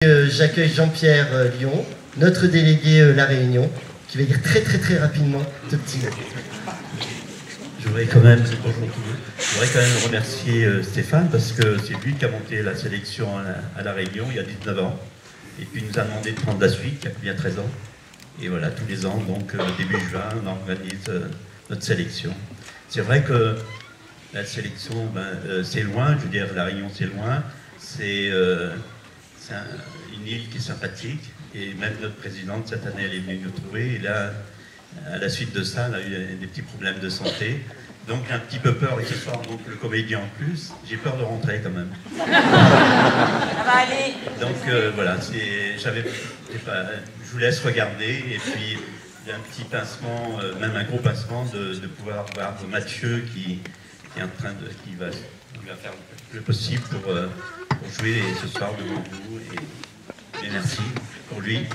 J'accueille Jean-Pierre Lyon, notre délégué La Réunion, qui va dire très rapidement deux petits mots. Je voudrais quand même remercier Stéphane parce que c'est lui qui a monté la sélection à La Réunion il y a 19 ans. Et puis il nous a demandé de prendre la suite il y a 13 ans. Et voilà, tous les ans, donc début juin, on organise notre sélection. C'est vrai que la sélection, c'est loin, je veux dire, La Réunion c'est loin. C'est une île qui est sympathique. Et même notre présidente, cette année, elle est venue nous trouver. Et là, à la suite de ça, elle a eu des petits problèmes de santé. Donc j'ai un petit peu peur, et ce soir, donc le comédien en plus, j'ai peur de rentrer quand même. Ça va aller. Donc voilà, je vous laisse regarder, et puis il y a un petit pincement, même un gros pincement, de pouvoir voir Mathieu qui va faire le possible pour jouer ce soir devant vous. Et merci pour lui.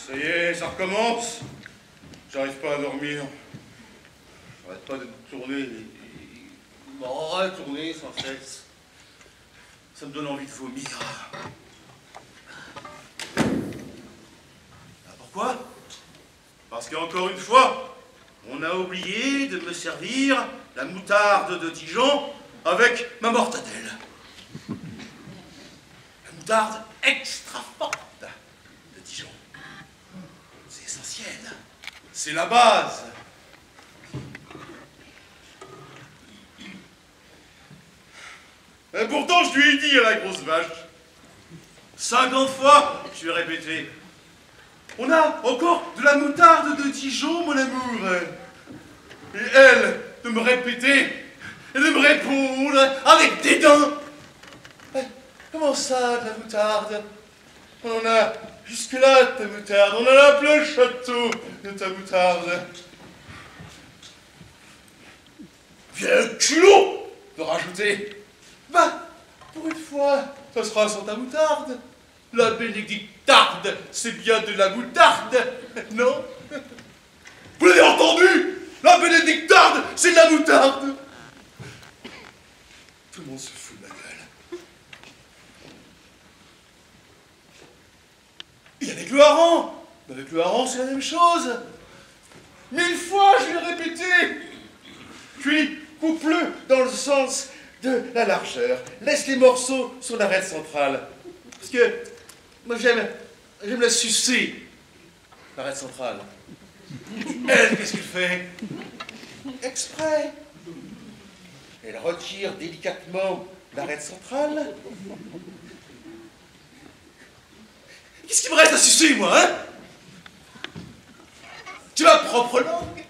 Ça y est, ça recommence. J'arrive pas à dormir. J'arrête pas de tourner tourner sans cesse. Ça me donne envie de vomir. Pourquoi? Parce qu'encore une fois, on a oublié de me servir la moutarde de Dijon avec ma mortadelle. La moutarde extra forte de Dijon. C'est essentiel. C'est la base. Et pourtant, je lui ai dit à la grosse vache. 50 fois, je lui ai répété. On a encore de la moutarde de Dijon, mon amour. Et elle, de me répéter, et de me répondre avec dédain. Comment ça, de la moutarde? On en a jusque-là de ta moutarde. On en a plein le château de ta moutarde. Puis elle a le culot de rajouter. Pour une fois, ça sera sans ta moutarde. La bénédictarde, c'est bien de la moutarde, non? Vous l'avez entendu? La bénédictarde, c'est de la moutarde. Tout le monde se fout de ma gueule. Et avec le hareng. Avec le hareng, c'est la même chose. 1000 fois, je l'ai répété. Puis, coupe-le dans le sens de la largeur. Laisse les morceaux sur l'arête centrale. Parce que moi, j'aime la sucer, l'arête centrale. Elle, qu'est-ce qu'elle fait? Exprès. Elle retire délicatement l'arête centrale. Qu'est-ce qui me reste à sucer, moi, hein? Tu as propre langue.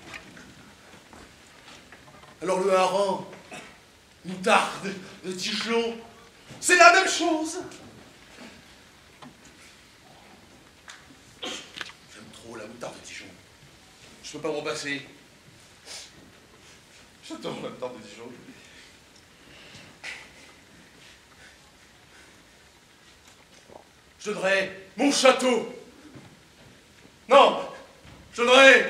Alors le hareng, moutarde de Dijon, c'est la même chose. J'aime trop la moutarde de Dijon. Je peux pas m'en passer. J'adore la tarte de Dijon. Je donnerai mon château. Non, je donnerai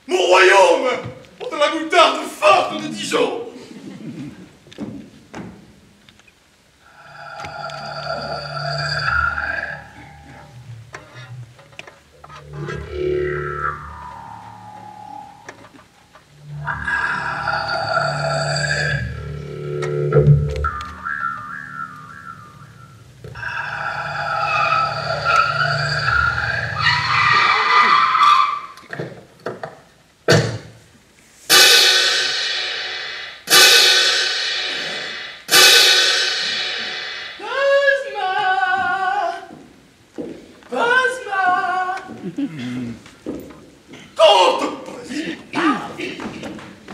mon royaume pour de la moutarde forte de Dijon.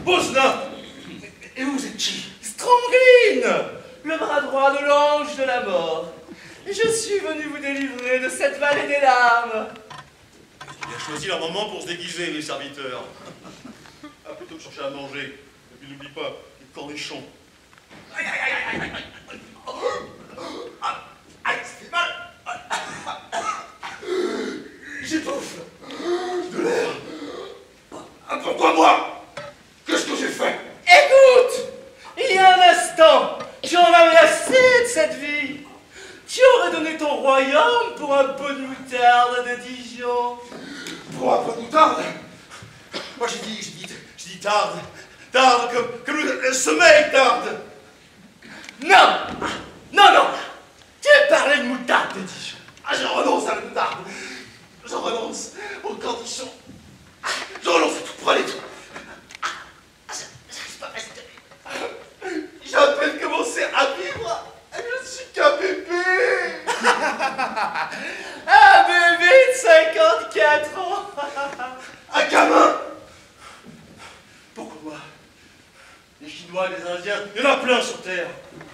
Bosna! Et vous êtes qui? Strangling! Le bras droit de l'ange de la mort. Je suis venu vous délivrer de cette vallée des larmes. Il a choisi leur moment pour se déguiser, les serviteurs. Ah, plutôt que chercher à manger. Et puis n'oublie pas, les cornichons. Aïe, aïe, aïe, aïe, aïe, aïe. Aïe, ça fait mal. J'étouffe. De l'air. Pourquoi moi? Qu'est-ce que j'ai fait? Écoute, il y a un instant, tu en avais assez de cette vie. Tu aurais donné ton royaume pour un pot de moutarde de Dijon. Pour un peu de moutarde? Moi j'ai dit tarde. Tarde comme le sommeil tarde. Non, non, non, tu parlais de moutarde de Dijon. Ah, je renonce à la moutarde. Je renonce aux cornichons. Je renonce à tout, prenez tout. J'arrive pas à rester. J'ai à peine commencé à vivre. Je suis qu'un bébé. Un bébé de 54 ans. Un gamin. Pourquoi moi? Les Chinois et les Indiens, il y en a plein sur Terre.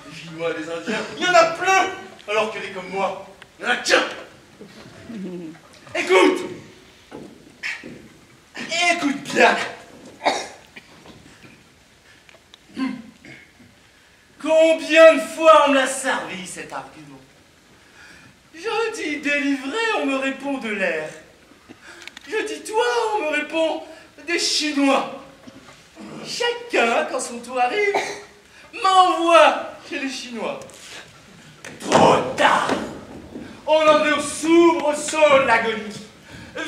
Les Chinois et les Indiens, il y en a plein. Alors que des comme moi, il y en a qu'un. Écoute. Écoute bien. Combien de fois on me l'a servi cet argument? Je dis délivré, on me répond de l'air. Je dis toi, on me répond des Chinois. Chacun, quand son tour arrive, m'envoie chez les Chinois. Trop tard. On en est au soubresaut de l'agonie.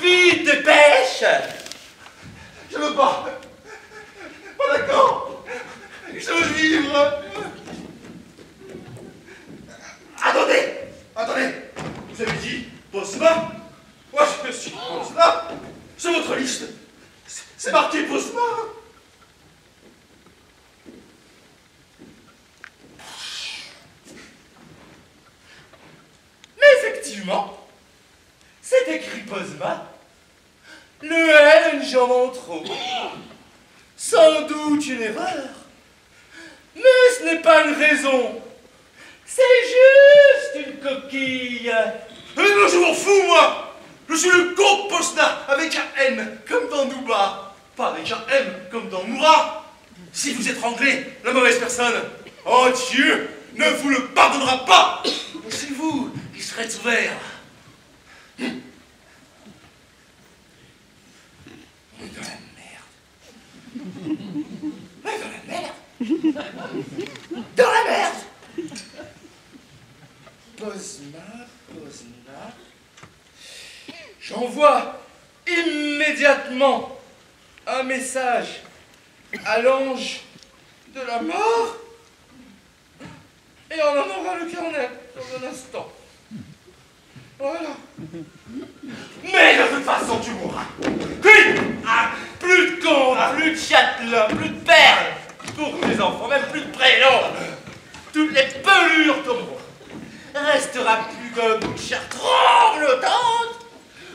Vite, dépêche. Je veux pas. Pas d'accord. Je veux vivre. Attendez. Attendez. Vous avez dit Bosma? Moi, je suis Bosma. Sur votre liste, c'est marqué Bosma. Mais effectivement, c'est écrit Bosma. Le L, une jambe en trop. Sans doute une erreur. Mais ce n'est pas une raison. C'est juste une coquille. Non, je m'en fous, moi. Je suis le comte Bosna, avec un N, comme dans Nouba. Pas avec un M, comme dans Moura. Si vous étranglez la mauvaise personne, oh Dieu ne vous le pardonnera pas. C'est vous qui serez ouvert. On est dans la merde. On est dans la merde. Dans la merde. Bosma. J'envoie immédiatement un message à l'ange de la mort et on en aura le carnet dans un instant. Voilà. Mais de toute façon, tu mourras. Oui. Ah, plus de contes, plus de châtelains, plus de perles pour tes enfants, même plus de prénoms. Toutes les pelures tomberont. Restera plus qu'un bout de chair tremblotante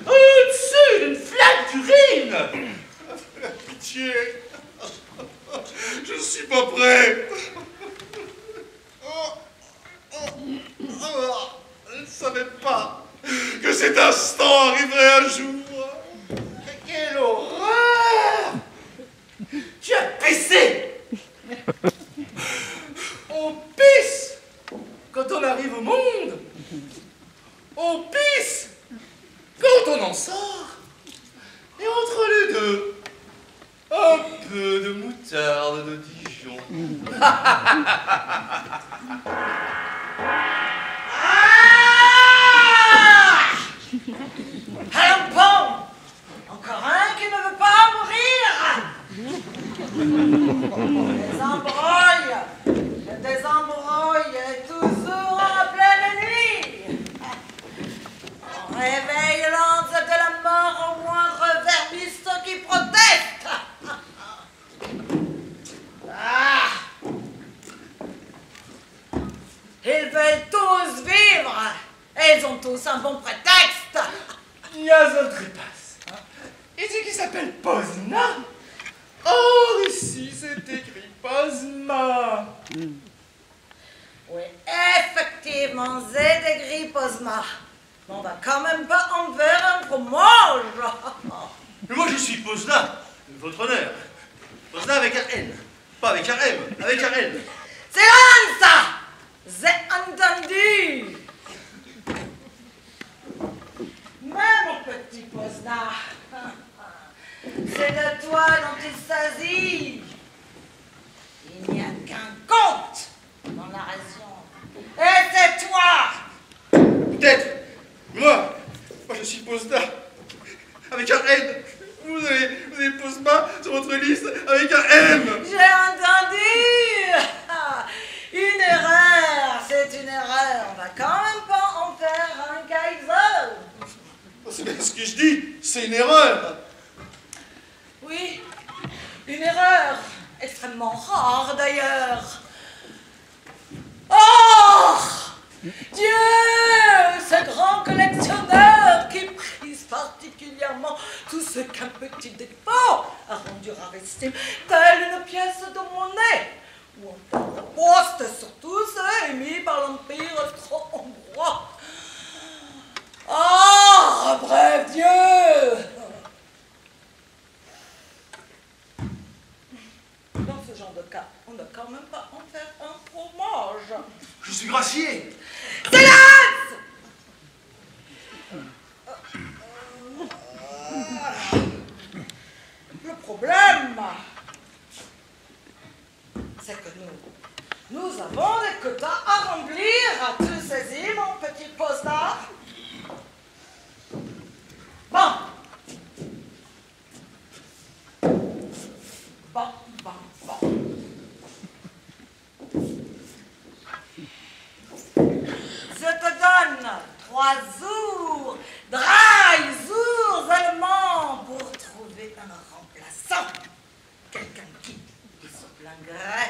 au-dessus d'une flaque d'urine. Pitié. Je suis pas prêt. Je ne savais pas que cet instant arriverait un jour. Quelle horreur! Tu as pissé On pisse quand on arrive au monde. On pisse quand on en sort. Et entre les deux, un peu de moutarde de Dijon. Alors bon, encore un qui ne veut pas mourir. Des embrouilles, toujours en pleine nuit. On réveille l'anse de la mort au moindre verbiste qui proteste. Ah. Ils veulent tous vivre. Et ils ont tous un bon prétexte. Il y a un trépasse. Il dit qu'il s'appelle Pozna. Or ici c'est écrit Pozma. Oui, effectivement, c'est écrit Pozma. Mais on va quand même pas en faire un fromage. Mais moi je suis Pozna, votre honneur. Pozna avec un N, pas avec un M, avec un N. C'est rien ça. J'ai entendu. Mais mon petit Pozna, c'est de toi dont il s'agit. Il n'y a qu'un compte dans la région. Et c'est toi. Peut-être. Moi je suis Pozna avec un N. Vous avez Pozma sur votre liste avec un M. J'ai entendu. Une erreur, c'est une erreur. On va quand même pas en faire un Kaiser. C'est bien ce que je dis, c'est une erreur. Oui, une erreur. Extrêmement rare d'ailleurs. Oh Dieu, ce grand collectionneur qui prise particulièrement tout ce qu'un petit défaut a rendu rarissime, telle une pièce de monnaie, ou un poste sur tout ceux émis par l'Empire austro-hongrois. Ah, bref Dieu! Dans ce genre de cas, on ne quand même pas en faire un fromage. Je suis gracié. Silence! Le problème, c'est que nous avons des quotas à remplir. As-tu saisi, mon petit postard? Bon. Bon. Je te donne 3 jours, dry jours allemands pour trouver un remplaçant. Quelqu'un qui, de son plein gré,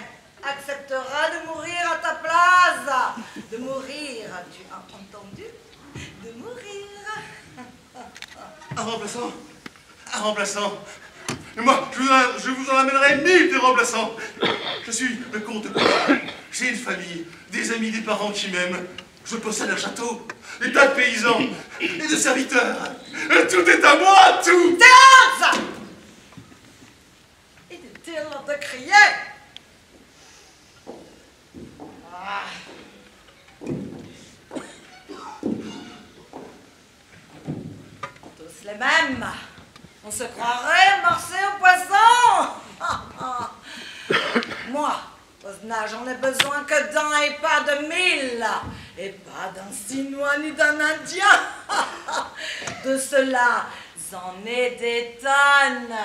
acceptera de mourir à ta place. De mourir, tu as entendu? De mourir. Un remplaçant. Un remplaçant. Et moi, je vous en amènerai 1000 des remplaçants. Je suis le comte de Poitvin. J'ai une famille, des amis, des parents qui m'aiment. Je possède un château, des tas de paysans et de serviteurs. Et tout est à moi, tout. Silence! Inutile de crier. Ah. Tous les mêmes. On se croirait marcher au poisson. Moi, Pozna, j'en ai besoin que d'un et pas de 1000. Et pas d'un Chinois ni d'un Indien. De cela, j'en ai des tonnes.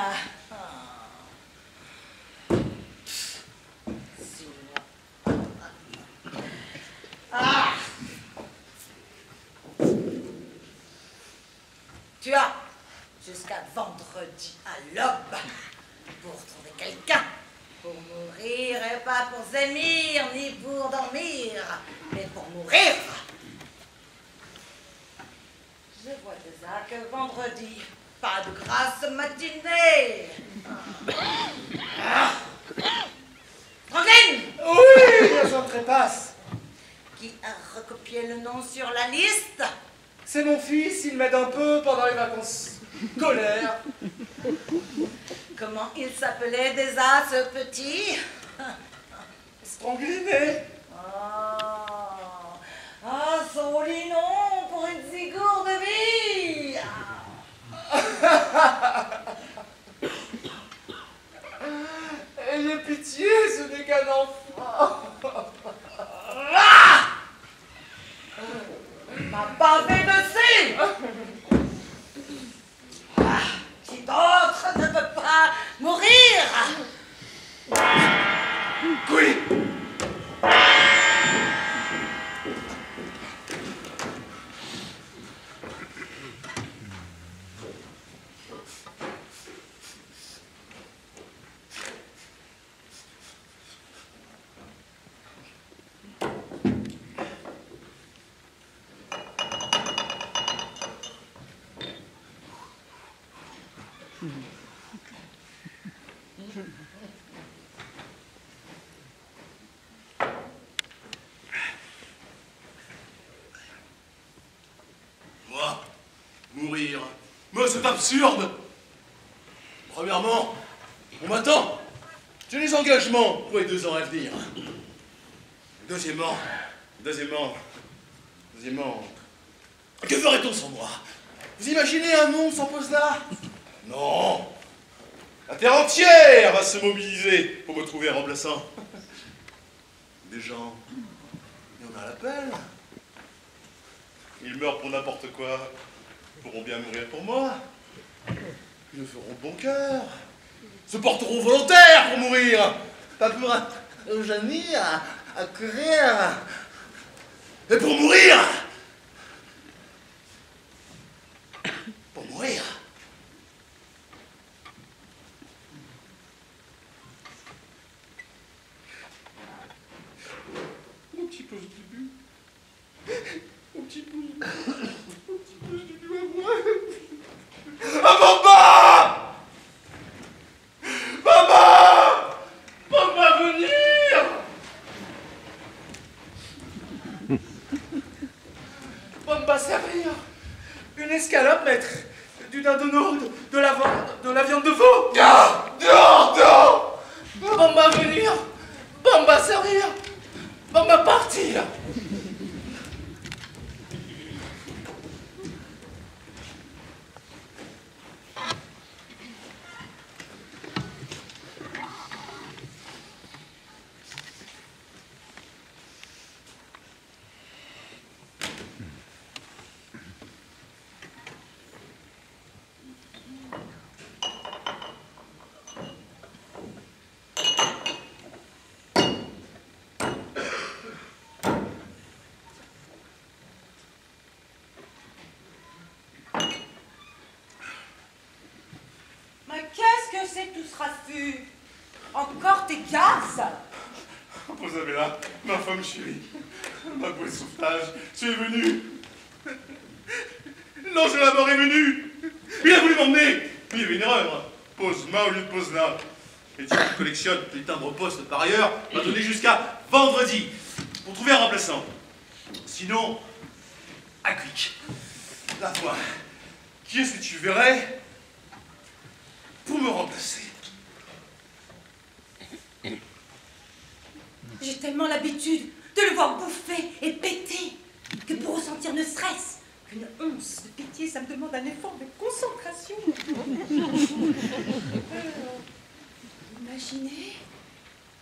Ah. Tu as jusqu'à vendredi à l'aube pour trouver quelqu'un. Pour mourir et pas pour gémir, ni pour dormir, mais pour mourir. Je vois déjà que vendredi, pas de grasse matinée. Franklin! Oui, bien sûr, trépasse. Qui a recopié le nom sur la liste? C'est mon fils, il m'aide un peu pendant les vacances scolaires. Comment il s'appelait déjà, ce petit? Strangliné. Ah, joli nom pour une figure de vie. Ayez pitié, ce n'est qu'un enfant. M'a bavé dessus. Qui d'autre ne peut pas mourir? Oui. Moi, mourir. Mais c'est absurde. Premièrement, on m'attend. J'ai des engagements pour les 2 ans à venir. Deuxièmement, que ferait-on sans moi? Vous imaginez un monde sans Posna? Non. La terre entière va se mobiliser pour me trouver un remplaçant. Des gens, il y en a à l'appel. Ils meurent pour n'importe quoi, ils pourront bien mourir pour moi. Ils le feront de bon cœur, se porteront volontaires pour mourir. Pas pour Eugénie à courir. Et pour mourir. Pour mourir. Mon petit pouce du but. Mon petit pouce du but à moi. Ah, Bamba! Bamba! Bamba, venir! Bamba servir. Une escalope, maître. Du dindonneau, de la viande de veau. Dehors! Bamba venir. Bamba servir. Bamba partir. Mais qu'est-ce que c'est que tout ce raffut? Encore tes garces? Posabella, ma femme chérie, ma bouée de sauvetage, tu es venu. L'ange de la mort est venu. Il a voulu m'emmener. Il y avait une erreur. Posma au lieu de Posna. Et tu qui collectionne les timbres postes par ailleurs m'a donné jusqu'à vendredi pour trouver un remplaçant. Sinon, à Quick. La foi, qui est-ce que tu verrais pour me remplacer? J'ai tellement l'habitude de le voir bouffer et péter que pour ressentir ne serait-ce qu'une once de pitié, ça me demande un effort de concentration. Imaginez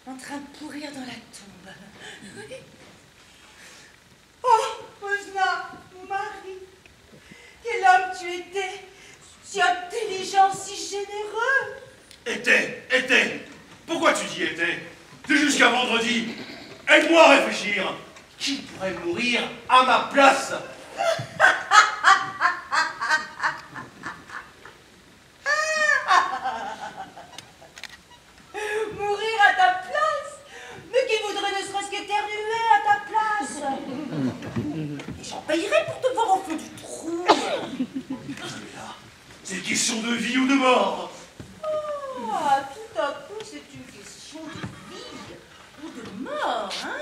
en train de pourrir dans la tombe. Oh, Posna, mon mari, quel homme tu étais, si intelligent, si généreux. Était. Pourquoi tu dis était? C'est jusqu'à vendredi. Aide-moi à réfléchir. Qui pourrait mourir à ma place? Mourir à ta place? Mais qui voudrait ne serait-ce qu'éternuer à ta place? Et j'en payerais pour te voir au fond du trou. C'est une question de vie ou de mort. Ah, tout à coup, c'est une question de vie ou de mort, hein?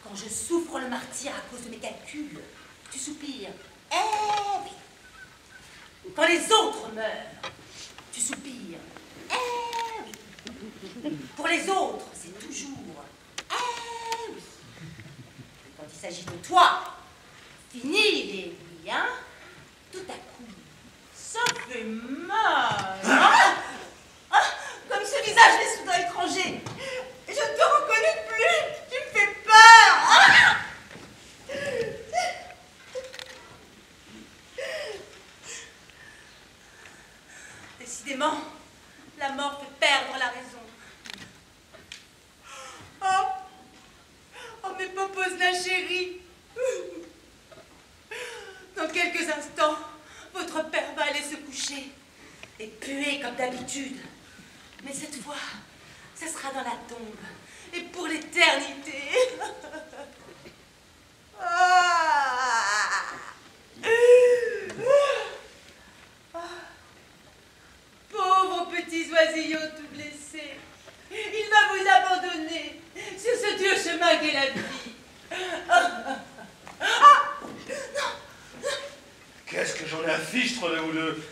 Quand je souffre le martyre à cause de mes calculs, tu soupires. Eh oui. Quand les autres meurent, tu soupires. Eh oui. Pour les autres, c'est toujours s'agit de toi. Fini les liens. Tout à coup, ça fait mal. Comme ce visage m'est soudain étranger. Je ne te reconnais plus. Tu me fais peur. Décidément, la mort fait perdre la raison. Oh, mes Poposna chéris. Dans quelques instants, votre père va aller se coucher et puer comme d'habitude. Mais cette fois, ça sera dans la tombe et pour l'éternité. Pauvres petits oisillons tout blessés, il va vous abandonner sur ce Dieu chemin qu'est la vie. Qu'est-ce que j'en ai à fichtre de vous deux?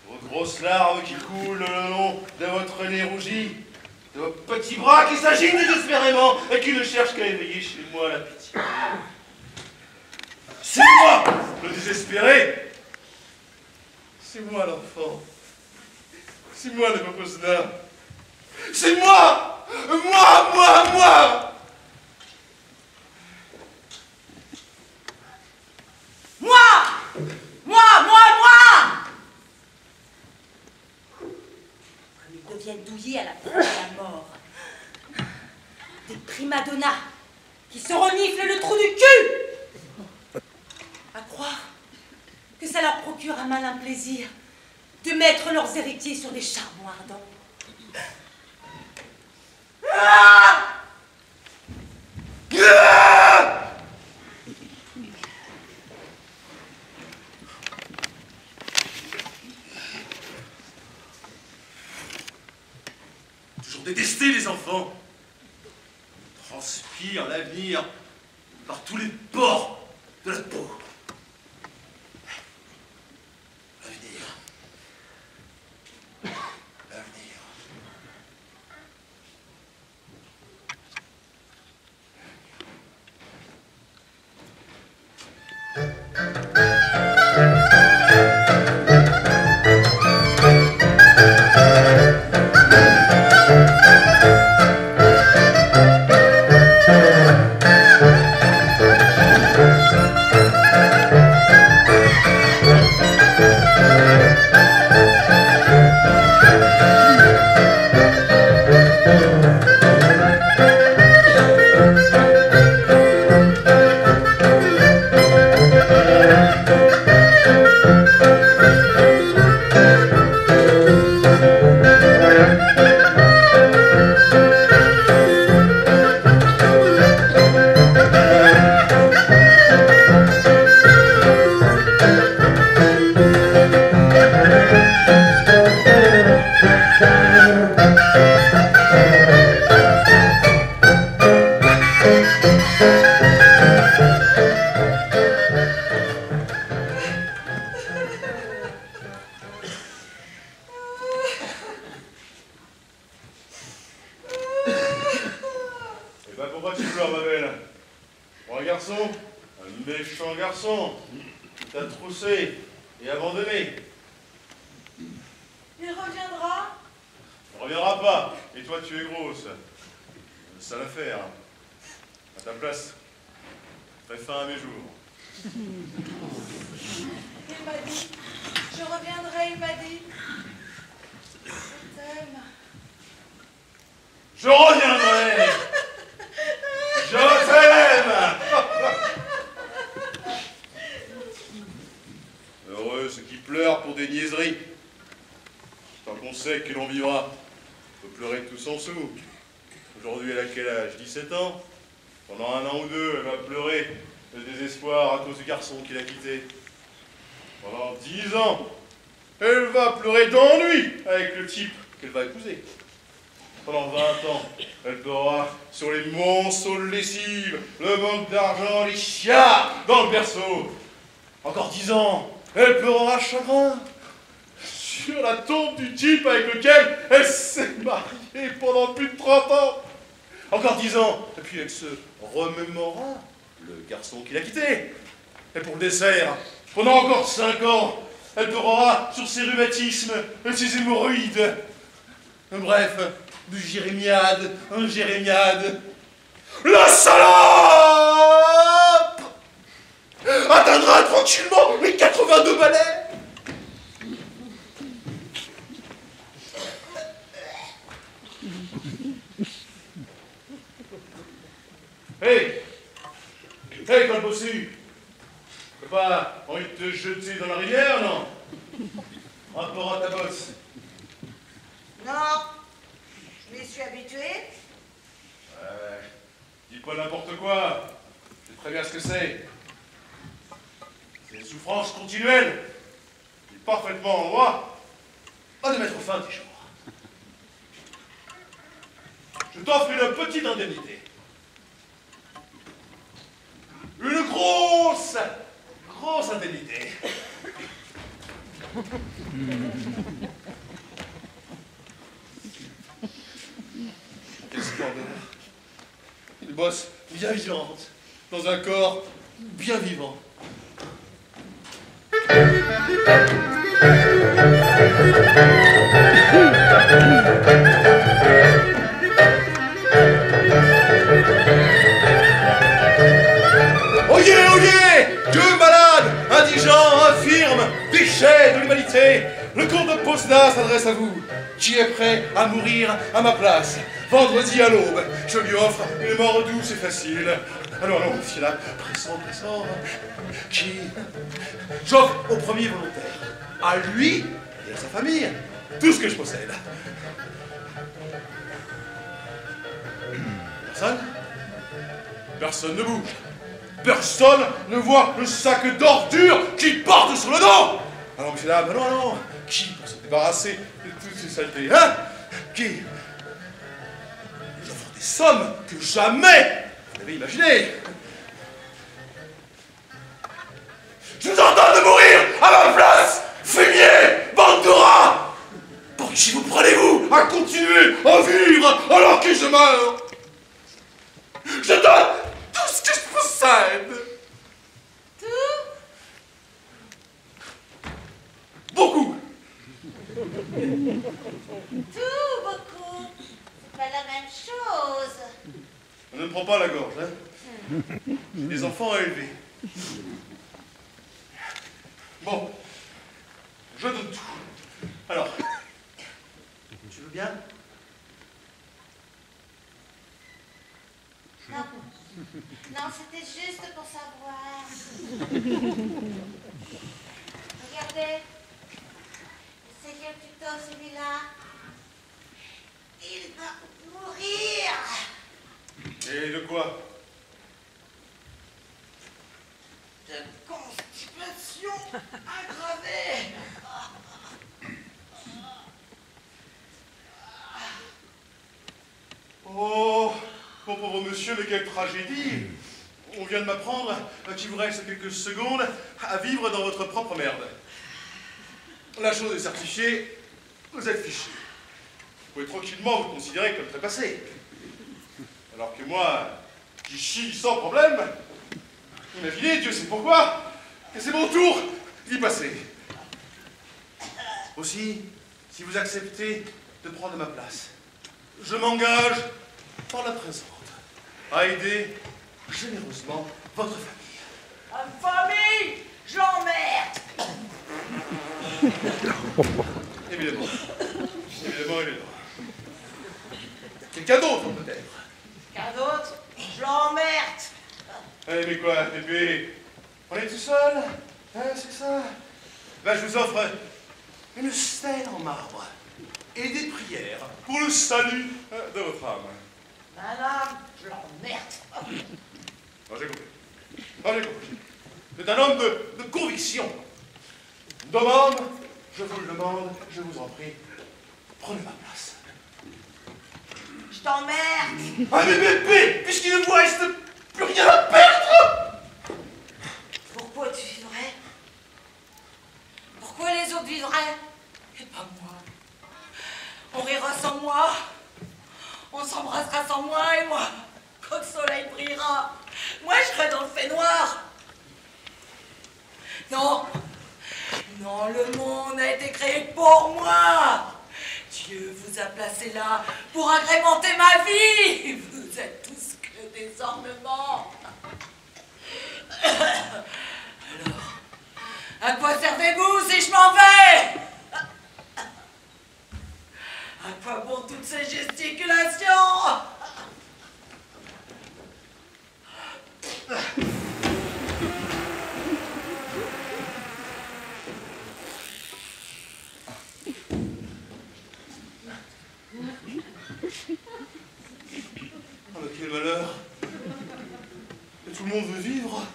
Vos grosses larmes qui coulent le long de votre nez rougi, de vos petits bras qui s'agitent désespérément et qui ne cherchent qu'à éveiller chez moi la pitié. C'est moi, le désespéré. C'est moi l'enfant. C'est moi le Poposna. C'est moi. Moi. Comme ils deviennent douillés à la fin de la mort. Des primadonnas qui se reniflent le trou du cul. À croire que ça leur procure un malin plaisir de mettre leurs héritiers sur des charbons ardents. Toujours détesté les enfants. Transpire l'avenir par tous les pores de la peau. Aujourd'hui, elle a quel âge? 17 ans. Pendant 1 an ou 2, elle va pleurer de désespoir à cause du garçon qui l'a quitté. Pendant 10 ans, elle va pleurer d'ennui avec le type qu'elle va épouser. Pendant 20 ans, elle pleurera sur les monceaux de lessive, le manque d'argent, les chiards dans le berceau. Encore 10 ans, elle pleurera chagrin sur la tombe du type avec lequel elle s'est mariée pendant plus de 30 ans. Encore 10 ans, et puis elle se remémorera le garçon qui l'a quittée. Et pour le dessert, pendant encore 5 ans, elle pleurera sur ses rhumatismes et ses hémorroïdes. Bref, de jérémiade en jérémiade. La salope atteindra tranquillement les 82 balais. Hé, Col Bossu, t'as pas envie de te jeter dans la rivière, non? Rapport à ta bosse. Non, je m'y suis habituée. Dis pas n'importe quoi. Je sais très bien ce que c'est. C'est une souffrance continuelle. Il est parfaitement en droit à de mettre fin à tes jours. Je t'offre une petite indemnité. Une grosse indemnité. Quelle splendeur. Une bosse bien vivante, dans un corps bien vivant. Oyez, oyez! Dieu malade, indigent, infirme, déchet de l'humanité, le comte de Posna s'adresse à vous. Qui est prêt à mourir à ma place? Vendredi à l'aube, je lui offre une mort douce et facile. Allons, allons, monsieur là, pressant, pressant. Qui? J'offre au premier volontaire, à lui et à sa famille, tout ce que je possède. Personne? Personne ne bouge. Personne ne voit le sac d'ordures qu'il porte sur le dos. Alors, monsieur là, allons, allons. Qui pour se débarrasser de toutes ces saletés, hein? Qui? J'offre des sommes que jamais vous n'avez imaginées. Je vous ordonne de mourir à ma place, fumier, bande de rats. Pour qui vous prenez-vous à continuer à vivre alors que je meurs? Je donne tout ce que je possède. Tout? Beaucoup. Tout, beaucoup. C'est pas la même chose. On ne me prend pas la gorge, hein? J'ai des enfants à élever. Bon, je donne tout. Alors, tu veux bien? Non. Non, c'était juste pour savoir. Regardez. Le Seigneur Tuto, celui-là. Il va mourir. Et de quoi? De constipation aggravée. Oh, mon pauvre monsieur, mais quelle tragédie! On vient de m'apprendre qu'il vous reste quelques secondes à vivre dans votre propre merde. La chose est certifiée, vous êtes fichu. Vous pouvez tranquillement vous considérer comme trépassé. Alors que moi, qui chie sans problème, imaginez, Dieu sait pourquoi, que c'est mon tour d'y passer. Aussi, si vous acceptez de prendre ma place, je m'engage par la présente à aider généreusement votre famille. Famille, je l'emmerde. Évidemment. Évidemment, évidemment. Quelqu'un d'autre, peut-être. Quelqu'un d'autre, je l'emmerde. Eh, mais quoi, bébé? On est tout seul? Hein, c'est ça? Ben, je vous offre une stèle en marbre et des prières pour le salut de votre âme. Madame, je l'emmerde. Ah, j'ai compris. Ah, j'ai compris. C'est un homme de conviction. D'homme, je vous le demande, je vous en prie, prenez ma place. Je t'emmerde. Ah, mais bébé, puisqu'il ne vous reste plus rien à perdre! Pourquoi tu vivrais? Pourquoi les autres vivraient? Et pas moi. On rira sans moi. On s'embrassera sans moi et moi. Quand le soleil brillera, Moi, je serais dans le fait noir. Non. Non, le monde a été créé pour moi. Dieu vous a placé là pour agrémenter ma vie. Vous êtes tous que des ornements. Alors, à quoi servez-vous si je m'en vais? À quoi bon toutes ces gesticulations? Oh, mais quel malheur! Et tout le monde veut vivre.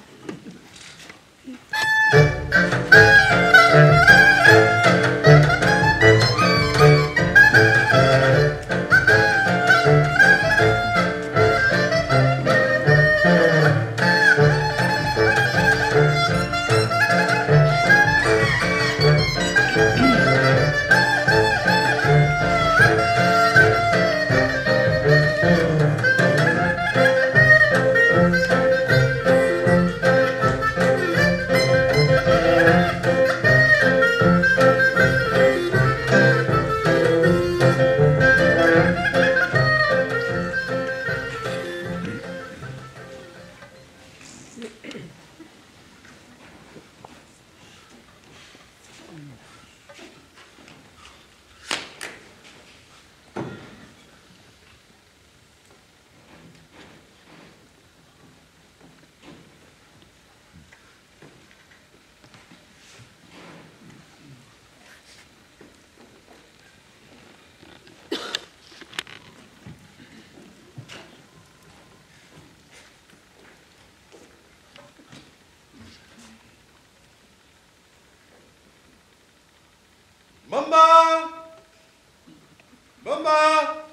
Bamba! Bamba!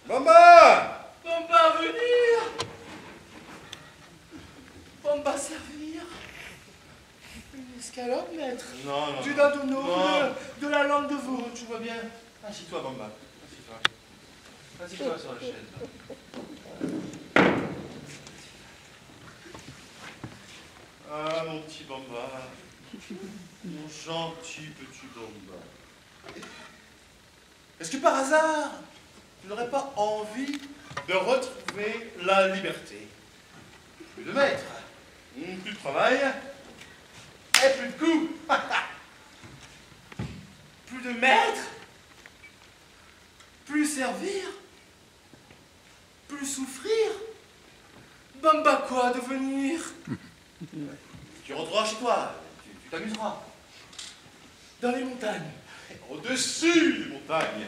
Bamba! Bamba venir. Bamba servir. Une escalope, maître. Non, non. Du non. dadonneau, Non. de la lampe de veau. Tu vois bien. Assis-toi, Bamba. Assis-toi. Assis-toi sur la chaise. Ah, mon petit Bamba. Mon gentil petit Bamba. Est-ce que par hasard, tu n'aurais pas envie de retrouver la liberté? Plus de maître, plus de travail, et plus de coups. Plus de maître. Plus servir. Plus souffrir. Bamba quoi devenir? Tu rentreras chez toi, tu t'amuseras. Dans les montagnes. Au-dessus des montagnes.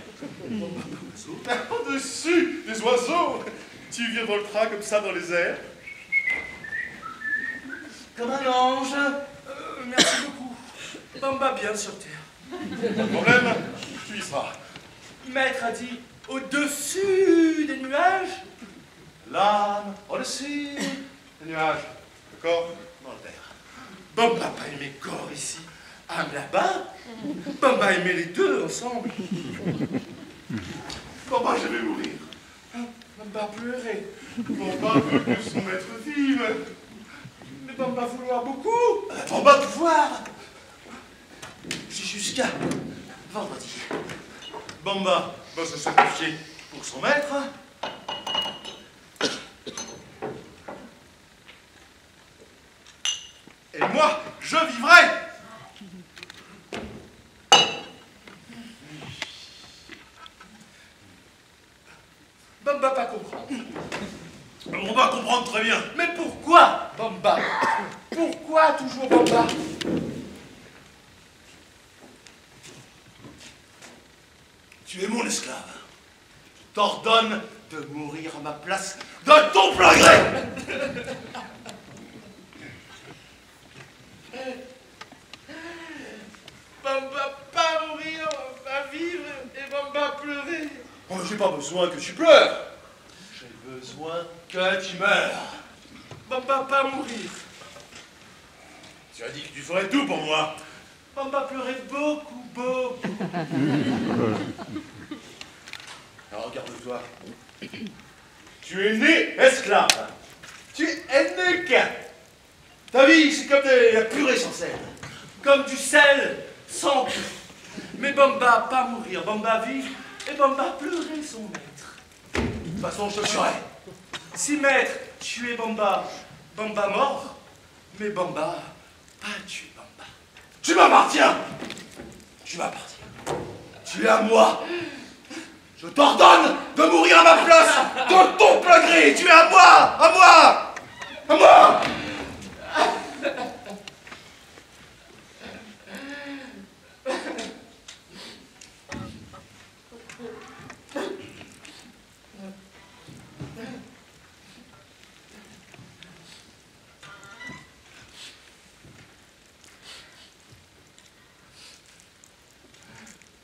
Au-dessus des oiseaux. Tu virevolteras comme ça dans les airs. Comme un ange. Merci beaucoup. Bamba bien sur terre. Pas de problème, tu y seras. Maître a dit au-dessus des nuages. L'âme au-dessus des nuages. Le corps dans la terre. Bamba pas aimé corps ici, âme là-bas. Bamba aimé les deux ensemble. Bamba, je vais mourir. Bamba pleurait. Bamba veut que son maître vive. Mais Bamba vouloir beaucoup. Bamba pouvoir. J'ai jusqu'à vendredi. Bamba va se sacrifier pour son maître. Et moi, je vivrai. Bamba pas comprendre. On va comprendre très bien. Mais pourquoi Bamba? Pourquoi toujours Bamba? Tu es mon esclave. Je t'ordonne de mourir à ma place de ton plein gré. Bamba pas mourir, Bamba vivre et Bamba pleurer. Oh, j'ai pas besoin que tu pleures. J'ai besoin que tu meurs. Bamba pas mourir. Tu as dit que tu ferais tout pour moi. Bamba pleurait beaucoup, beaucoup. Alors regarde-toi. Tu es né esclave. Tu es nuque. Ta vie, c'est comme de la purée sans sel. Comme du sel sans goût. Mais Bamba pas mourir, Bamba vivre, et Bamba pleurer son maître. De toute façon, je te tuerai. Si maître tuer Bamba, Bamba mort, mais Bamba pas tuer Bamba. Tu m'appartiens. Tu m'appartiens. Tu es à moi. Je t'ordonne de mourir à ma place, de ton plein gré. Tu es à moi, à moi, à moi.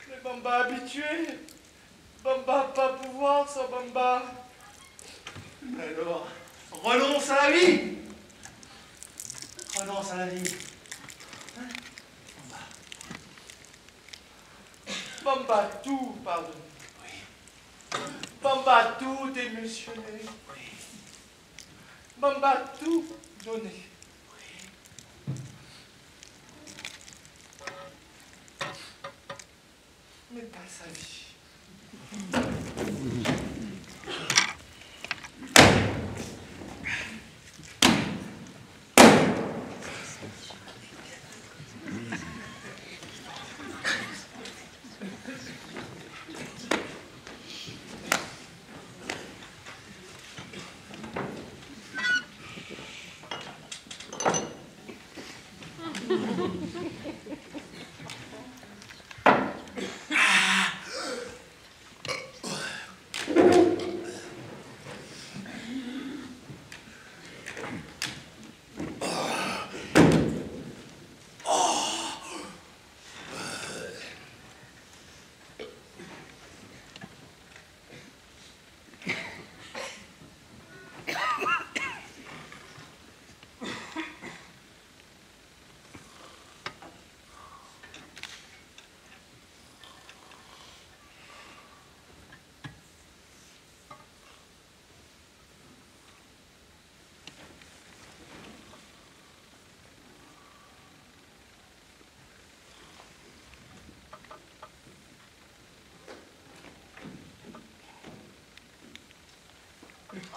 Mais Bamba habitué, Bamba pas pouvoir sans Bamba. Alors, renonce à la vie. Renonce à la vie. Bamba tout pardonné. Oui. Bamba tout démissionné. Oui. Bamba tout donné. Oui. Mais pas sa vie.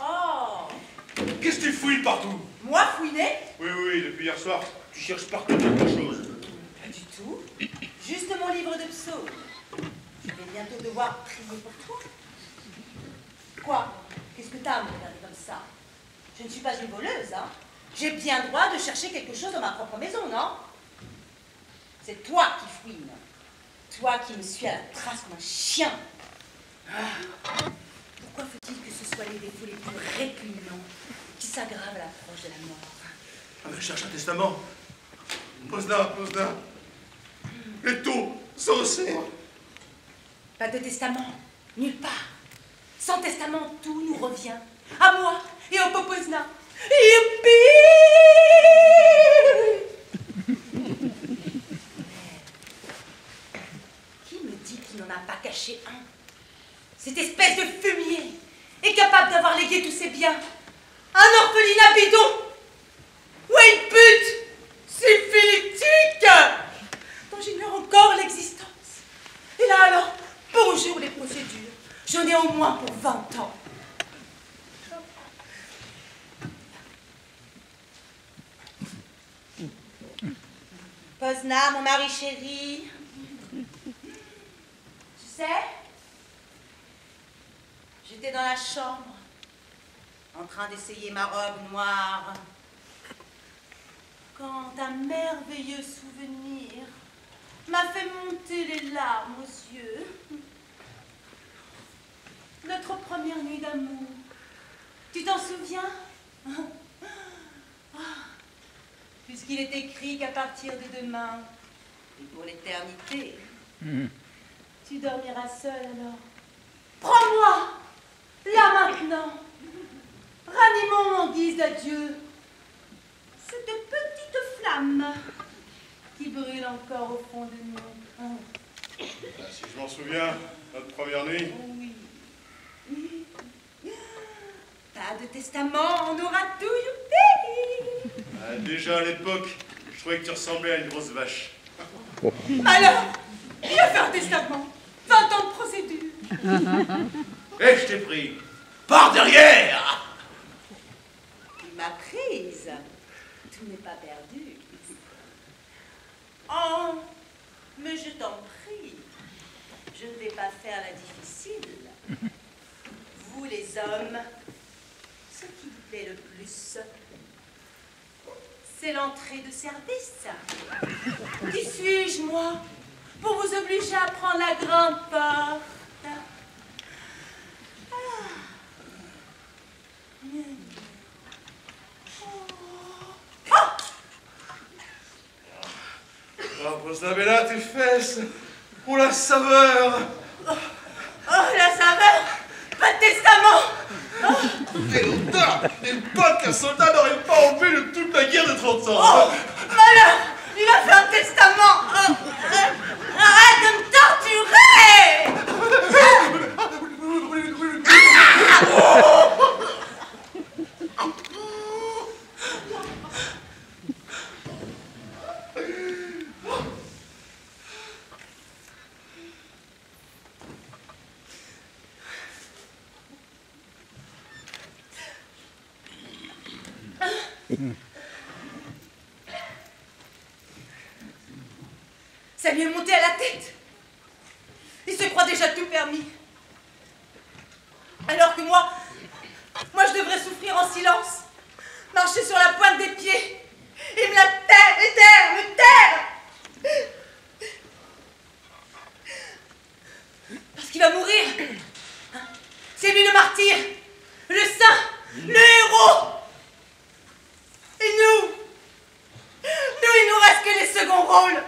Oh, Qu'est-ce que tu fouilles partout? moi fouiner? Oui, oui, depuis hier soir, tu cherches partout quelque chose. Pas du tout. Juste mon livre de psaumes. Je vais bientôt devoir prier pour toi. Quoi? Qu'est-ce que t'as à me regarder comme ça? Je ne suis pas une voleuse, hein? J'ai bien le droit de chercher quelque chose dans ma propre maison, non? C'est toi qui fouines. Toi qui me suis à la trace comme un chien. Ah. Pourquoi faut-il que ce soit les défauts les plus répugnants qui s'aggravent à l'approche de la mort? Ah ben, cherche un testament. Posna. Les taux sont océans. Pas de testament, nulle part. Sans testament, tout nous revient. À moi et au Popozna. Youpi! Qui me dit qu'il n'en a pas caché un? Cette espèce de fumier est capable d'avoir légué tous ses biens. Un orphelinat bidon ou une pute syphilitique dont j'ignore encore l'existence. Et là alors, bonjour les procédures. J'en ai au moins pour 20 ans. Pozna, mon mari chéri. Tu sais, j'étais dans la chambre, en train d'essayer ma robe noire, quand un merveilleux souvenir m'a fait monter les larmes aux yeux. Notre première nuit d'amour. Tu t'en souviens? Puisqu'il est écrit qu'à partir de demain, et pour l'éternité, tu dormiras seul alors. Prends-moi, là maintenant. Ranimons en guise d'adieu cette petite flamme qui brûle encore au fond de nous. Si je m'en souviens, notre première nuit. Oui. Ta Pas de testament, on aura tout, youpi! Ah, déjà à l'époque, je trouvais que tu ressemblais à une grosse vache. Alors, il a fait un testament. 20 ans de procédure. Et je t'ai pris par derrière. Il m'a prise. Tout n'est pas perdu. Oh, mais je t'en prie. Je ne vais pas faire la difficile. Vous, les hommes, ce qui vous plaît le plus, c'est l'entrée de service. Qui suis-je, moi, pour vous obliger à prendre la grande porte? Oh, Posnabella, tes fesses. Oh, la saveur. Oh, la saveur. Pas de testament. Quelle odeur. Une pote qu'un soldat n'aurait pas enlevé de toute la guerre de 30 ans. Oh, malheur. Il a fait un testament. Oh, arrête de me torturer. Ça lui est monté à la tête. Il se croit déjà tout permis. Alors que moi, je devrais souffrir en silence, marcher sur la pointe des pieds et me taire. Parce qu'il va mourir. C'est lui le martyr, le saint, le héros. Et nous, il nous reste que les seconds rôles.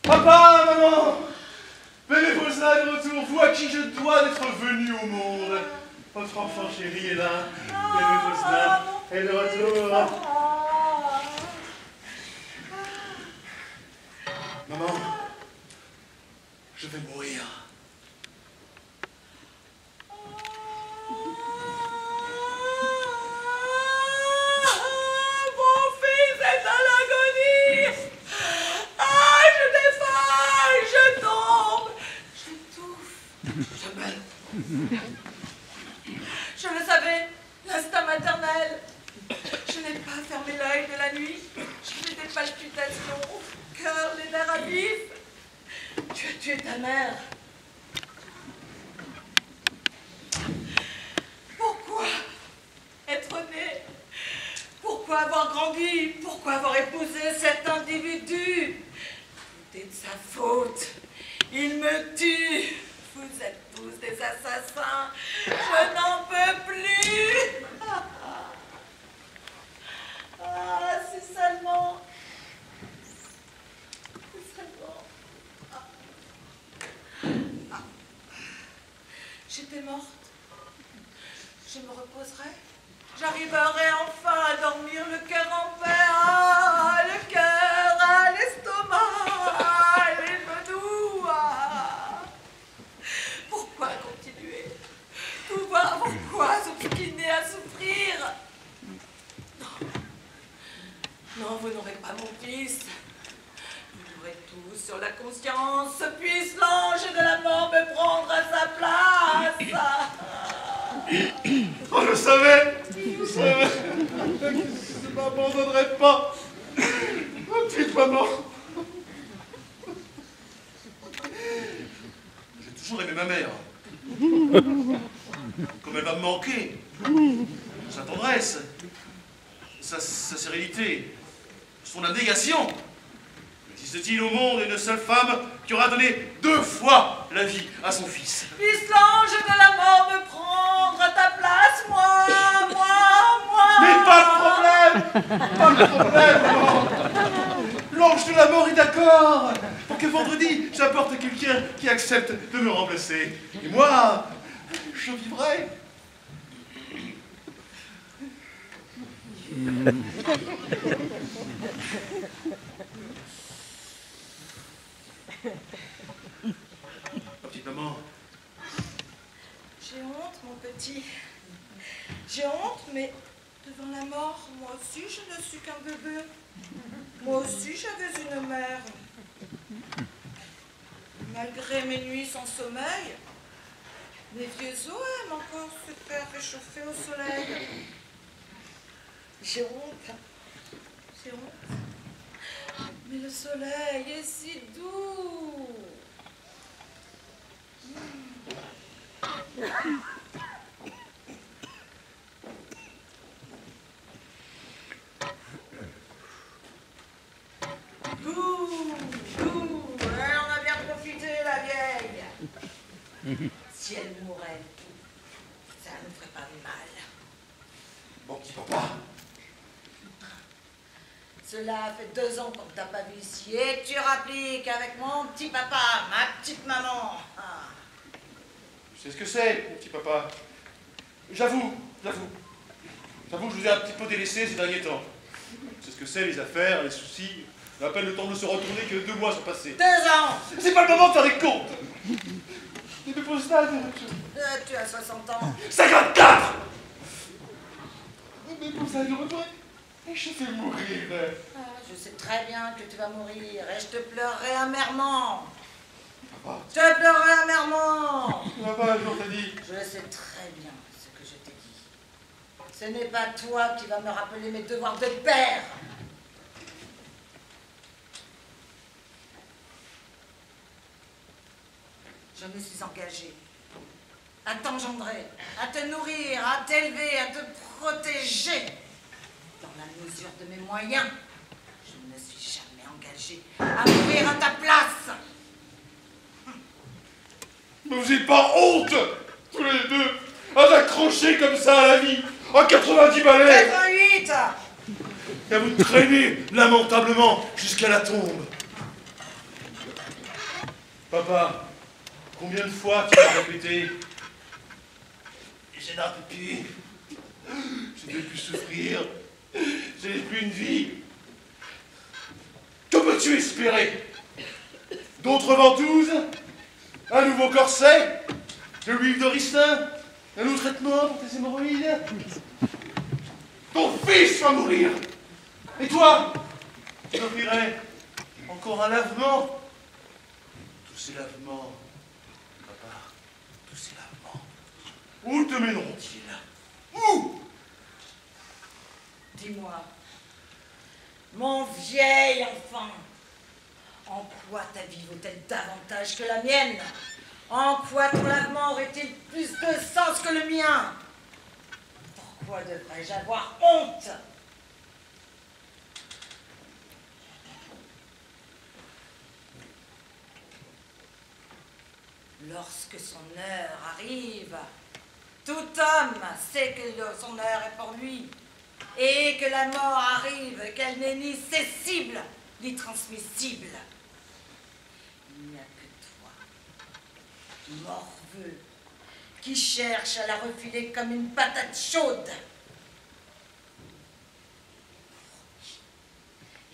Papa, maman, bébé Posna est de retour, vous à qui je dois d'être venu au monde. Votre enfant chéri est là, bébé Posna est de retour. Maman, je vais mourir. Je le savais, l'instinct maternel. Je n'ai pas fermé l'œil de la nuit. J'ai des palpitations, cœur, les nerfs à vif. Tu as tué ta mère. Pourquoi être né? Pourquoi avoir grandi? Pourquoi avoir épousé cet individu? Tout est de sa faute. Il me tue. Vous êtes tous des assassins. Je n'en peux plus. j'étais morte. Je me reposerai. J'arriverai enfin à dormir le cœur en paix. Ah, le cœur, ah, l'estomac, ah, les genoux. Ah. Pourquoi continuer? Pourquoi s'obstiner à souffrir? Non, vous n'aurez pas mon fils. Vous l'aurez tous sur la conscience. Puisse l'ange de la mort me prendre à sa place. Oh, je savais qu'il ne m'abandonnerait pas. Ma petite maman. J'ai toujours aimé ma mère. Comme elle va me manquer. Sa tendresse, sa sérénité, son abnégation. Existe-t-il au monde une seule femme qui aura donné 2 fois la vie à son fils? Puisse l'ange de la mort me prendre à ta place, moi. Mais pas de problème, maman. L'ange de la mort est d'accord pour que vendredi, j'apporte quelqu'un qui accepte de me remplacer. Et moi, je vivrai. Petite maman. J'ai honte, mon petit. J'ai honte, mais devant la mort, moi aussi je ne suis qu'un bébé. Moi aussi j'avais une mère. Malgré mes nuits sans sommeil, mes vieux os aiment encore se faire réchauffer au soleil. J'ai honte. J'ai honte. Mais le soleil est si doux. Ouais, on a bien profité, la vieille. Si elle mourait, ça ne ferait pas de mal. Mon petit papa. Cela fait 2 ans qu'on ne t'a pas vu ici et tu rappliques avec mon petit papa, ma petite maman. Ah. Tu sais ce que c'est, mon petit papa. J'avoue, je vous ai un petit peu délaissé ces derniers temps. C'est ce que c'est, les affaires, les soucis. On a à peine le temps de se retourner que 2 mois sont passés. 2 ans. C'est pas le moment de faire des comptes. Des beaux stades. Tu as 60 ans. 54. Mais vous allez le regret. Et je fais mourir. Ah, je sais très bien que tu vas mourir et je te pleurerai amèrement. Papa. Je te pleurerai amèrement. Papa, je t'ai dit. Je sais très bien ce que je t'ai dit. Ce n'est pas toi qui vas me rappeler mes devoirs de père. Je me suis engagée à t'engendrer, à te nourrir, à t'élever, à te protéger. Dans la mesure de mes moyens, je ne me suis jamais engagée à mourir à ta place. Mais vous n'avez pas honte, tous les deux, à t'accrocher comme ça à la vie, en 90 balais, 88. et à vous traîner lamentablement jusqu'à la tombe. Papa, combien de fois tu m'as répété? Je n'en peux plus. Je ne vais plus souffrir. Je n'ai plus une vie. Que peux-tu espérer? D'autres ventouses? Un nouveau corset? De l'huile de ricin? Un nouveau traitement pour tes hémorroïdes? Ton fils va mourir! Et toi? Tu offrirais encore un lavement? Tous ces lavements, papa, tous ces lavements, où te mèneront-ils? Où? Dis-moi, mon vieil enfant, en quoi ta vie vaut-elle davantage que la mienne? En quoi ton lavement aurait-il plus de sens que le mien? Pourquoi devrais-je avoir honte? Lorsque son heure arrive, tout homme sait que son heure est pour lui, et que la mort arrive, qu'elle n'est ni cessible, ni transmissible. Il n'y a que toi, morveux, qui cherche à la refiler comme une patate chaude.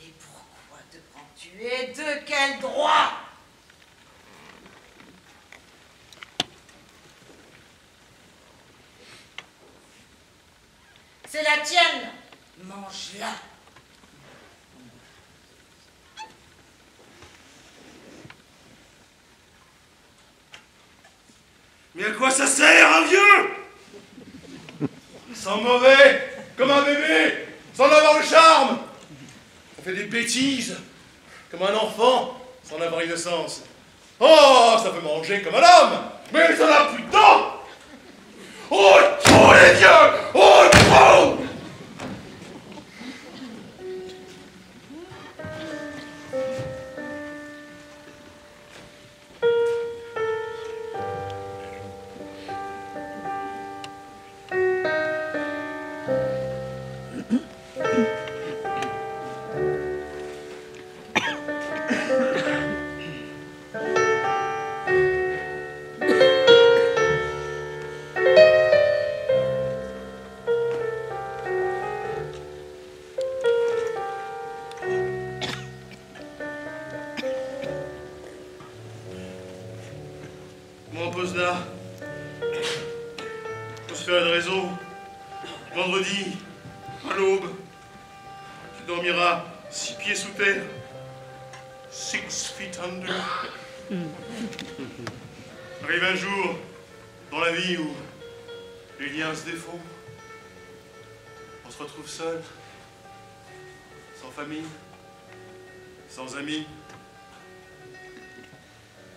Et pourquoi te prends-tu et de quel droit? C'est la tienne, mange-la. Mais à quoi ça sert, un vieux? Sans mauvais, comme un bébé, sans avoir le charme. On fait des bêtises, comme un enfant, sans avoir innocence. Oh, ça veut manger comme un homme, mais ça n'a plus de dents. Oh, trop les vieux! Oh, trop! Mon Posna, atmosphère de réseau, vendredi, à l'aube, tu dormiras 6 pieds sous terre, 6 feet under. Arrive un jour dans la vie où les liens se défont, on se retrouve seul, sans famille, sans amis,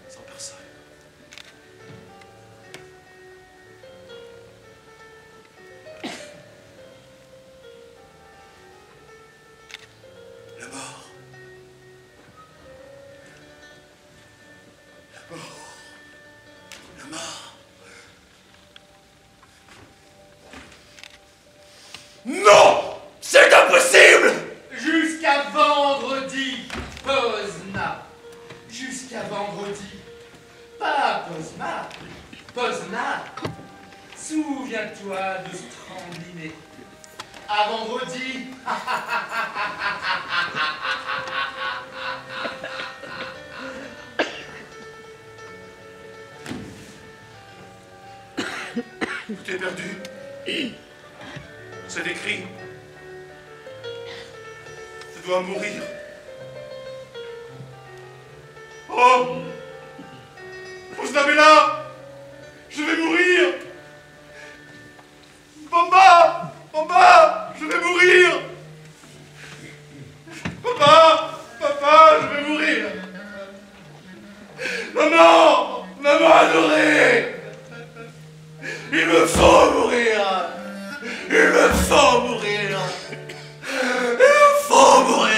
sans personne. La mort. La mort. La mort. Non! C'est impossible! Jusqu'à vendredi, Posna. Jusqu'à vendredi. Pas Posma, Posna. Souviens-toi de Strandliné. À vendredi. Tout est perdu. C'est écrit. Je dois mourir. Oh! Posnabella! Je vais mourir! Papa! Papa! Je vais mourir! Papa! Papa! Je vais mourir! Maman! Maman adorée! Il me faut mourir! Il me faut mourir! Il me faut mourir!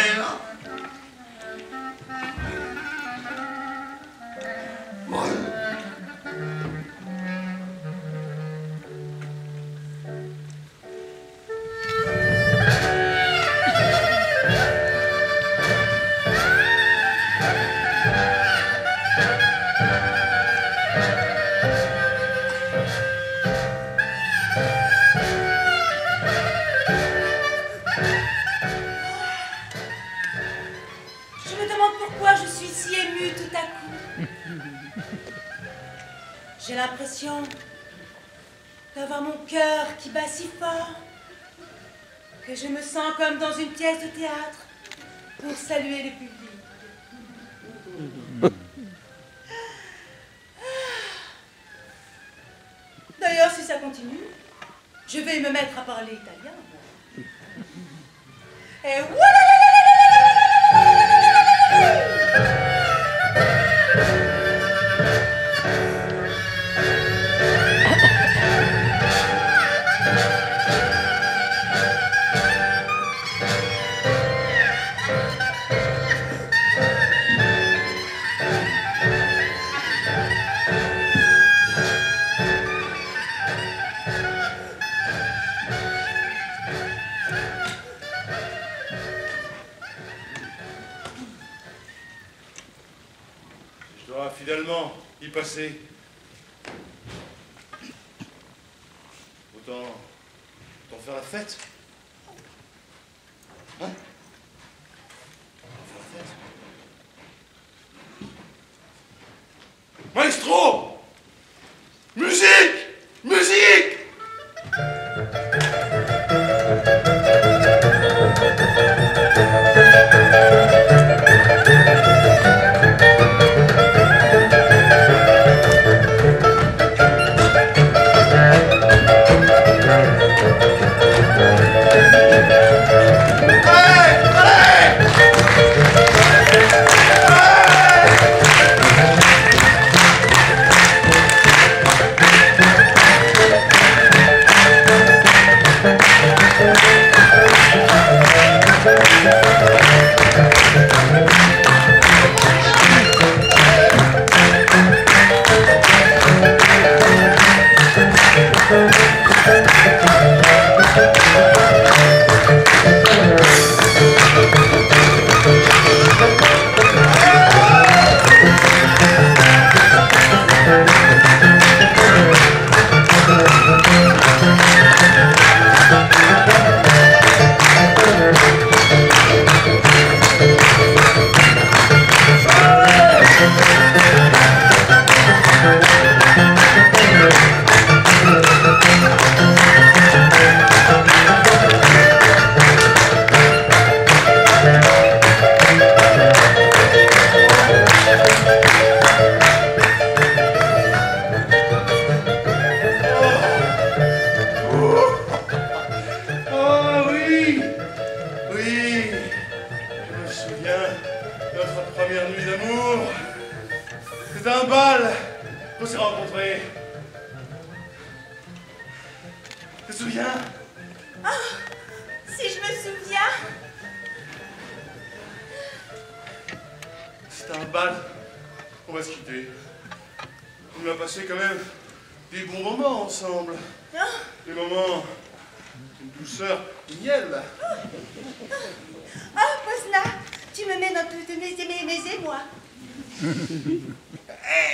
Je me demande pourquoi je suis si émue tout à coup. J'ai l'impression d'avoir mon cœur qui bat si fort que je me sens comme dans une pièce de théâtre pour saluer le public. D'ailleurs, si ça continue, je vais me mettre à parler italien. Et voilà! Je dois fidèlement y passer. Autant faire la fête. Hein? Autant faire la fête. Maestro! Musique! Musique!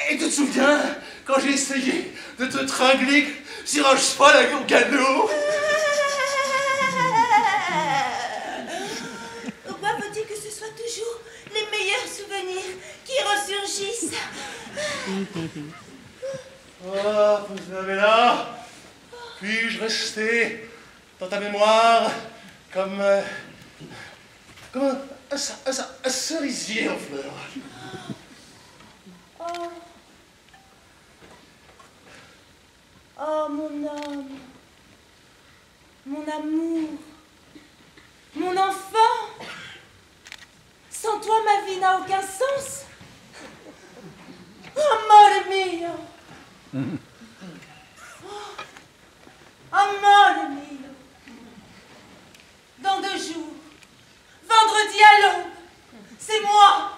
Et tu te souviens quand j'ai essayé de te tringler sur un cheval avec mon canot? Pourquoi faut-il que ce soit toujours les meilleurs souvenirs qui ressurgissent? Oh, Isabella, puis-je rester dans ta mémoire comme un cerisier en fleurs? Oh, mon homme, mon amour, mon enfant, sans toi ma vie n'a aucun sens. Amore mio, amore mio, dans 2 jours, vendredi à l'aube, c'est moi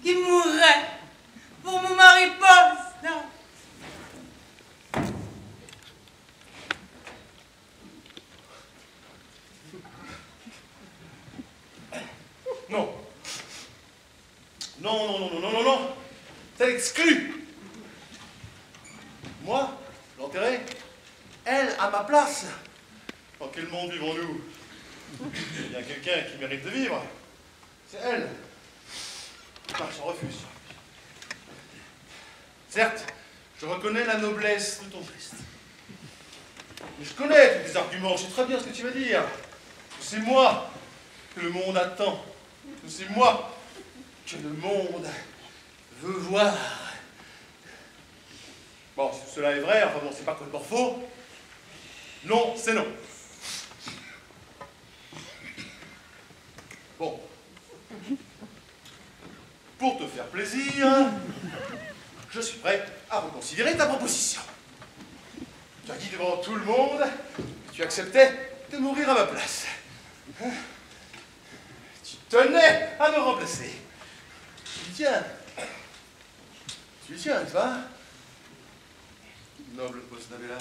qui mourrai pour mon mariposa. Non. Non. C'est exclu. Moi, l'enterrer, elle à ma place. Dans quel monde vivons-nous? Il y a quelqu'un qui mérite de vivre. C'est elle. Ah, j'en refuse. Certes, je reconnais la noblesse de ton geste. Mais je connais tous tes arguments, je sais très bien ce que tu vas dire. C'est moi que le monde attend. C'est moi que le monde veut voir. Bon, si cela est vrai, enfin bon, c'est pas complètement faux. Non, c'est non. Bon. Pour te faire plaisir, je suis prêt à reconsidérer ta proposition. Tu as dit devant tout le monde que tu acceptais de mourir à ma place. Tu tenais à me remplacer. Tu y tiens. Tu y tiens, n'est-ce pas? Noble Posnavella.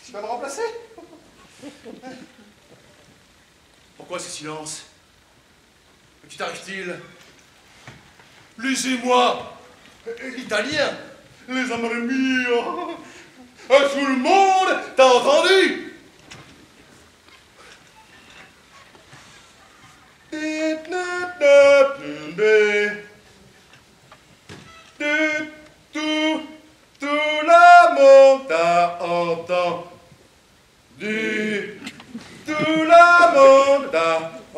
Tu vas me remplacer? Pourquoi ce silence? Que t'arrive-t-il? Laissez-moi L'italien, les amoureux, tout le monde t'a entendu. Tout le monde t'a entendu. Tout le monde t'a entendu. Tout le monde t'a entendu.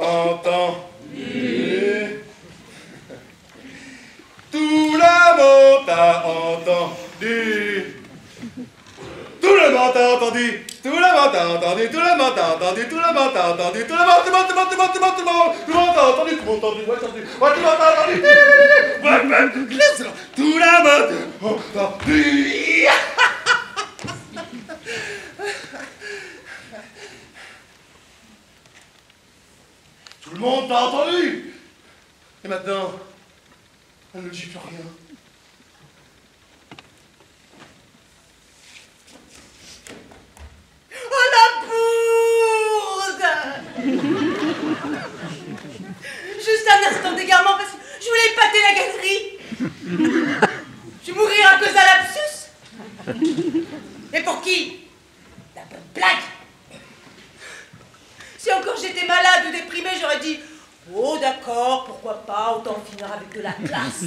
Tout le monde t'a entendu. Tout le monde t'a entendu. Tout le monde t'a entendu. Tout le monde t'a entendu. Tout le monde t'a entendu. Tout le monde t'a entendu. Tout le monde t'a entendu. Tout le monde t'a entendu. Tout le monde t'a entendu. Tout le monde t'a entendu. Et maintenant, elle ne dit plus rien. Oh la bourde! Juste un instant d'égarement parce que je voulais épater la galerie. Je vais mourir à cause d'un lapsus. Mais pour qui? La bonne blague. Si encore j'étais malade ou déprimée, j'aurais dit « Oh d'accord, pourquoi pas, autant finir avec de la classe. »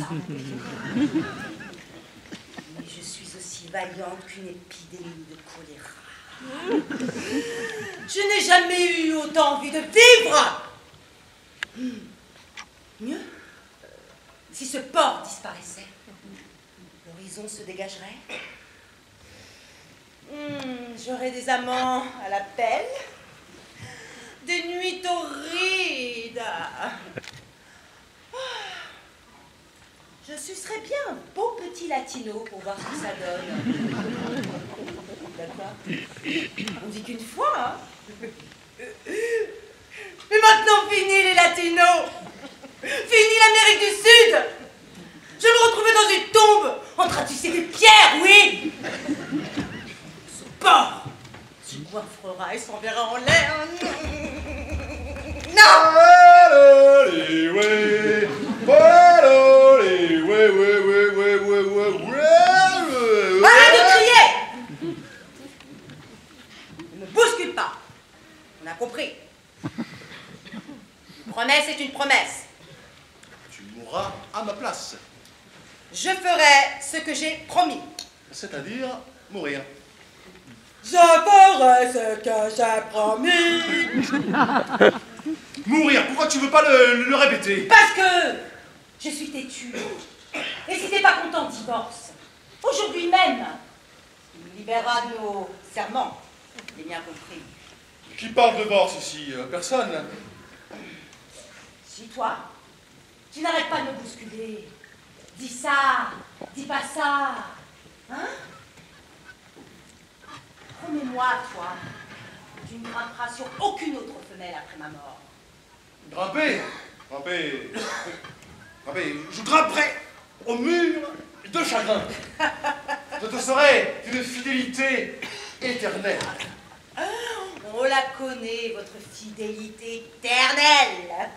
Mais je suis aussi vaillante qu'une épidémie de choléra. Je n'ai jamais eu autant envie de vivre. Mieux, si ce port disparaissait, l'horizon se dégagerait. J'aurais des amants à la pelle. Des nuits torrides. Je sucerais bien un beau petit latino pour voir ce que ça donne. D'accord? On dit qu'une fois, hein? Mais maintenant, fini les latinos. Fini l'Amérique du Sud. Je me retrouvais dans une tombe en train de sucer des pierres, oui. Ce porc se coiffera et s'enverra en l'air. Non! Arrête de crier! Ne me bouscule pas. On a compris. Une promesse est une promesse. Tu mourras à ma place. Je ferai ce que j'ai promis. C'est-à-dire mourir. Je ferai ce que j'ai promis. Mourir, pourquoi tu veux pas le répéter? Parce que je suis têtue. Et si t'es pas content, divorce. Aujourd'hui même, il nous libérera de nos serments. J'ai bien compris. Qui parle de divorce ici? Personne. Si toi, tu n'arrêtes pas de me bousculer. Dis ça, dis pas ça. Hein? Promets-moi, toi, que tu ne grimperas sur aucune autre femelle après ma mort. Grimper. Je grimperai au mur de chagrin. Je te serai d'une fidélité éternelle. On la connaît, votre fidélité éternelle.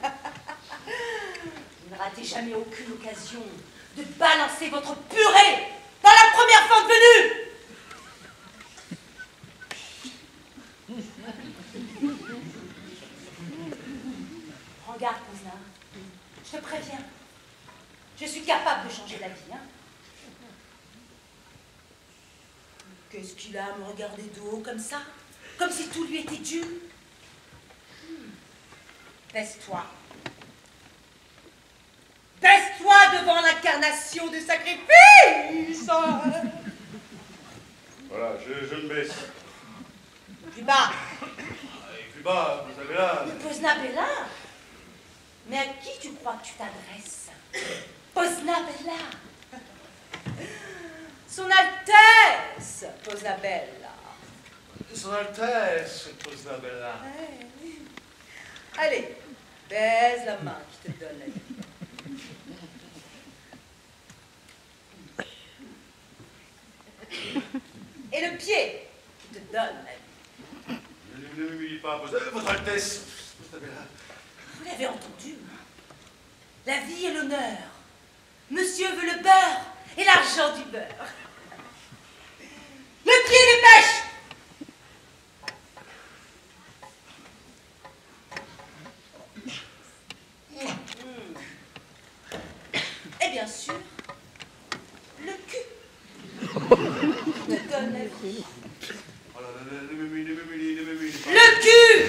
Vous ne ratez jamais aucune occasion de balancer votre purée dans la première fente venue. Prends garde, cousin. Je te préviens. Je suis capable de changer d'avis, hein. Qu'est-ce qu'il a à me regarder de haut comme ça? Comme si tout lui était dû? Baisse-toi. Baisse-toi devant l'incarnation du sacrifice. Voilà, je me baisse. Plus bas. Et plus bas, vous avez là. Mais Poznabella? Mais à qui tu crois que tu t'adresses? Poznabella. Son Altesse Poznabella. Son Altesse Poznabella. Ouais. Allez, baise la main qui te donne la vie. Et le pied qui te donne la vie. Ne m'humilie pas, votre Altesse Poznabella. Vous l'avez entendu, hein? La vie et l'honneur. Monsieur veut le beurre, et l'argent du beurre. Le pied des pêches. Et bien sûr, le cul. Je te donne la vie. Le cul.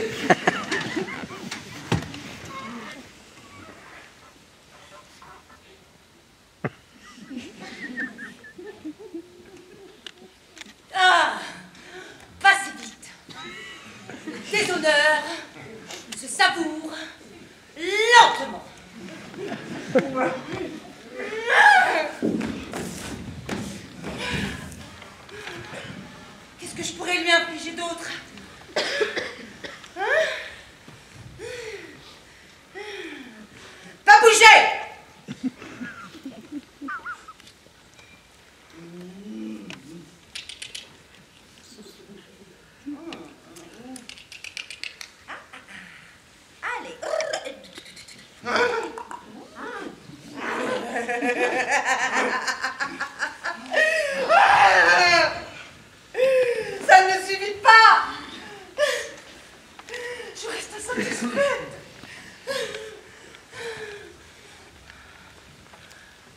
Ah, pas si vite. Des honneurs se savourent lentement. Qu'est-ce que je pourrais lui infliger d'autre? Hein? Pas bouger! Allez. Ça ne me suffit pas. Je reste à 5 secondes.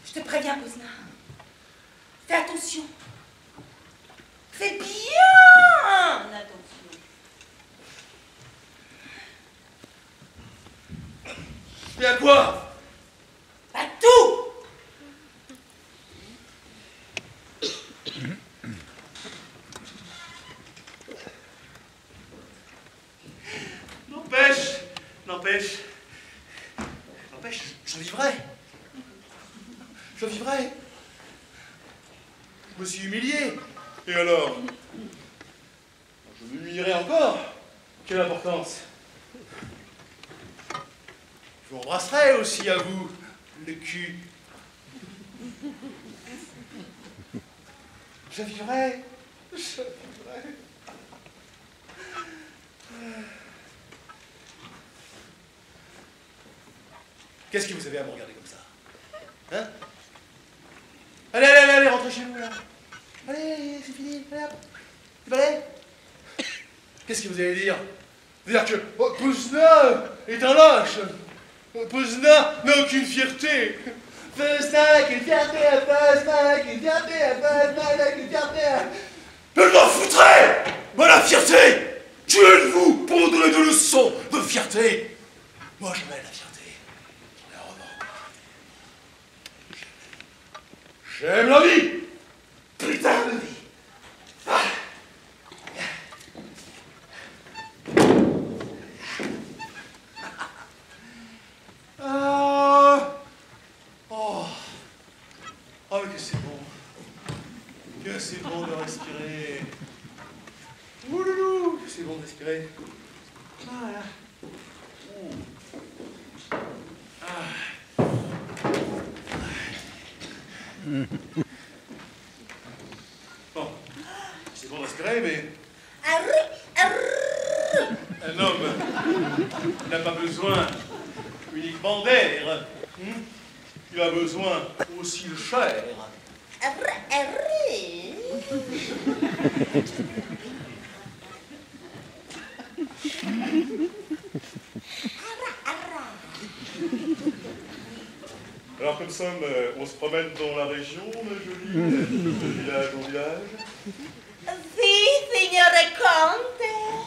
Je te préviens, Posna. Fais attention. Fais bien attention. Et à quoi? À tout. N'empêche, je vivrai. Je vivrai. Je me suis humilié. Et alors? Je m'humilierai encore. Quelle importance? Je vous embrasserai aussi à vous, le cul. Je vivrai. Je vivrai. Qu'est-ce que vous avez à me regarder comme ça? Hein? Allez, rentrez chez vous, là. Allez, c'est fini, allez, hop. C'est balai. Qu'est-ce que vous allez dire? Dire que Posna est un lâche. Posna n'a aucune fierté. Posna n'a aucune fierté, Posna n'a aucune fierté, Posna n'a aucune fierté. Je m'en foutrais! Voilà la fierté! Qui êtes-vous pour me donner des leçons de fierté? Moi, j'aime la fierté. J'aime la vie! Putain de vie! Ah. Oh, mais que c'est bon! Que c'est bon de respirer! Ouloulou! Que c'est bon de respirer! Voilà! Bon, c'est bon de respirer, mais un homme n'a pas besoin uniquement d'air. Il a besoin aussi de chair. Alors comme ça, on se promène dans la région, ma jolie, de village en village. Si, signore Conte.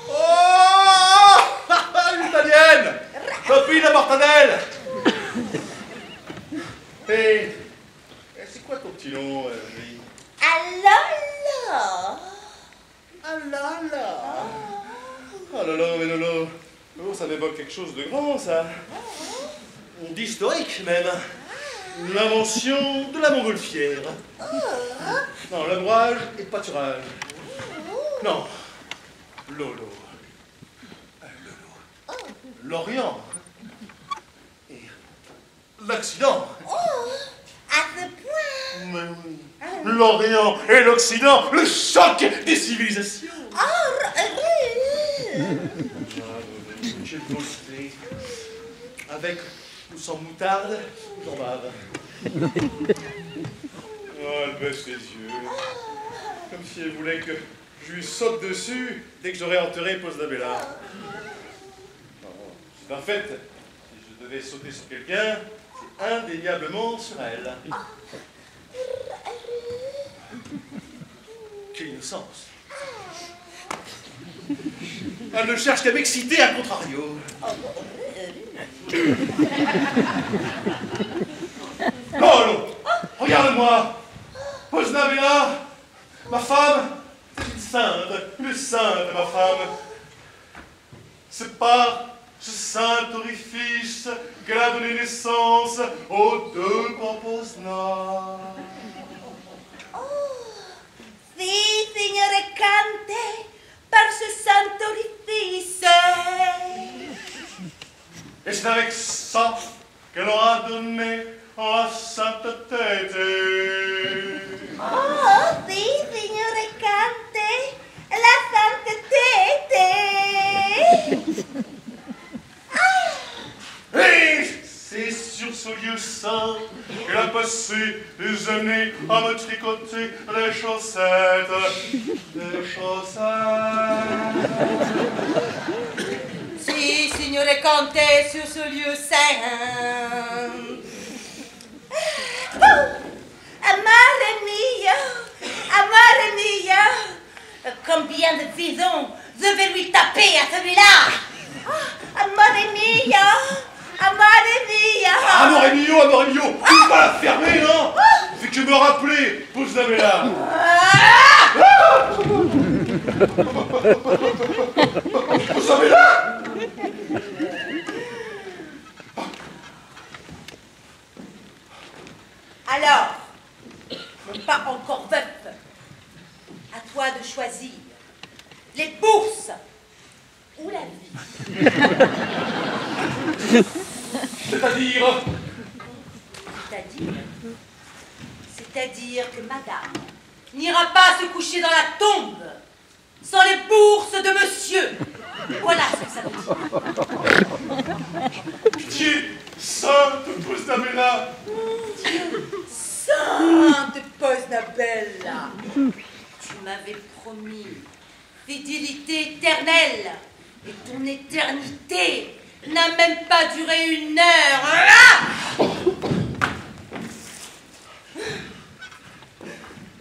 Oh, l'italienne, copine de mortadelle. Et c'est quoi ton petit nom, jolie? Allora. Oh là là, mais Lolo. Oh, ça m'évoque quelque chose de grand, ça. D'historique, même. L'invention de la montgolfière. Non, l'ombrage et le pâturage. Non. Lolo. L'Orient. Et l'Occident. À ce point. Mais oui. L'Orient et l'Occident, le choc des civilisations. Quelle beauté. Avec ou sans moutarde, j'en bave. Oh baisse les yeux. Comme si elle voulait que je lui saute dessus dès que j'aurais enterré Posnabella. C'est un fait. Si je devais sauter sur quelqu'un, c'est indéniablement sur elle. Quelle innocence. Elle ne cherche qu'à m'exciter à contrario. Oh non, regarde-moi. Posnabella, ma femme, c'est une sainte, ma femme. C'est par ce saint orifice qu'elle a donné naissance aux deux Pomposna. Si, signore Cante, par ce saint orifice. Et c'est avec ça qu'elle aura donné la sainteté. Oh, si, signore Cante, la sainteté. Et c'est sur ce lieu saint qu'elle a passé des années à me tricoter des chaussettes. Des chaussettes. Si, signore Cante, sur ce lieu saint. Oh, amore mio, combien de visons je vais lui taper à celui-là. Oh, amore mio. Amore mio, tu vas la fermer, non? Fait que me rappeler, Posnabella. Posnabella! Alors, pas encore veuf, à toi de choisir les bourses ou la vie. C'est-à-dire que madame n'ira pas se coucher dans la tombe sans les bourses de monsieur. Voilà ce que ça veut dire. Pitié, sainte Posnabella. Sainte Posnabella, tu m'avais promis fidélité éternelle et ton éternité n'a même pas duré 1 heure.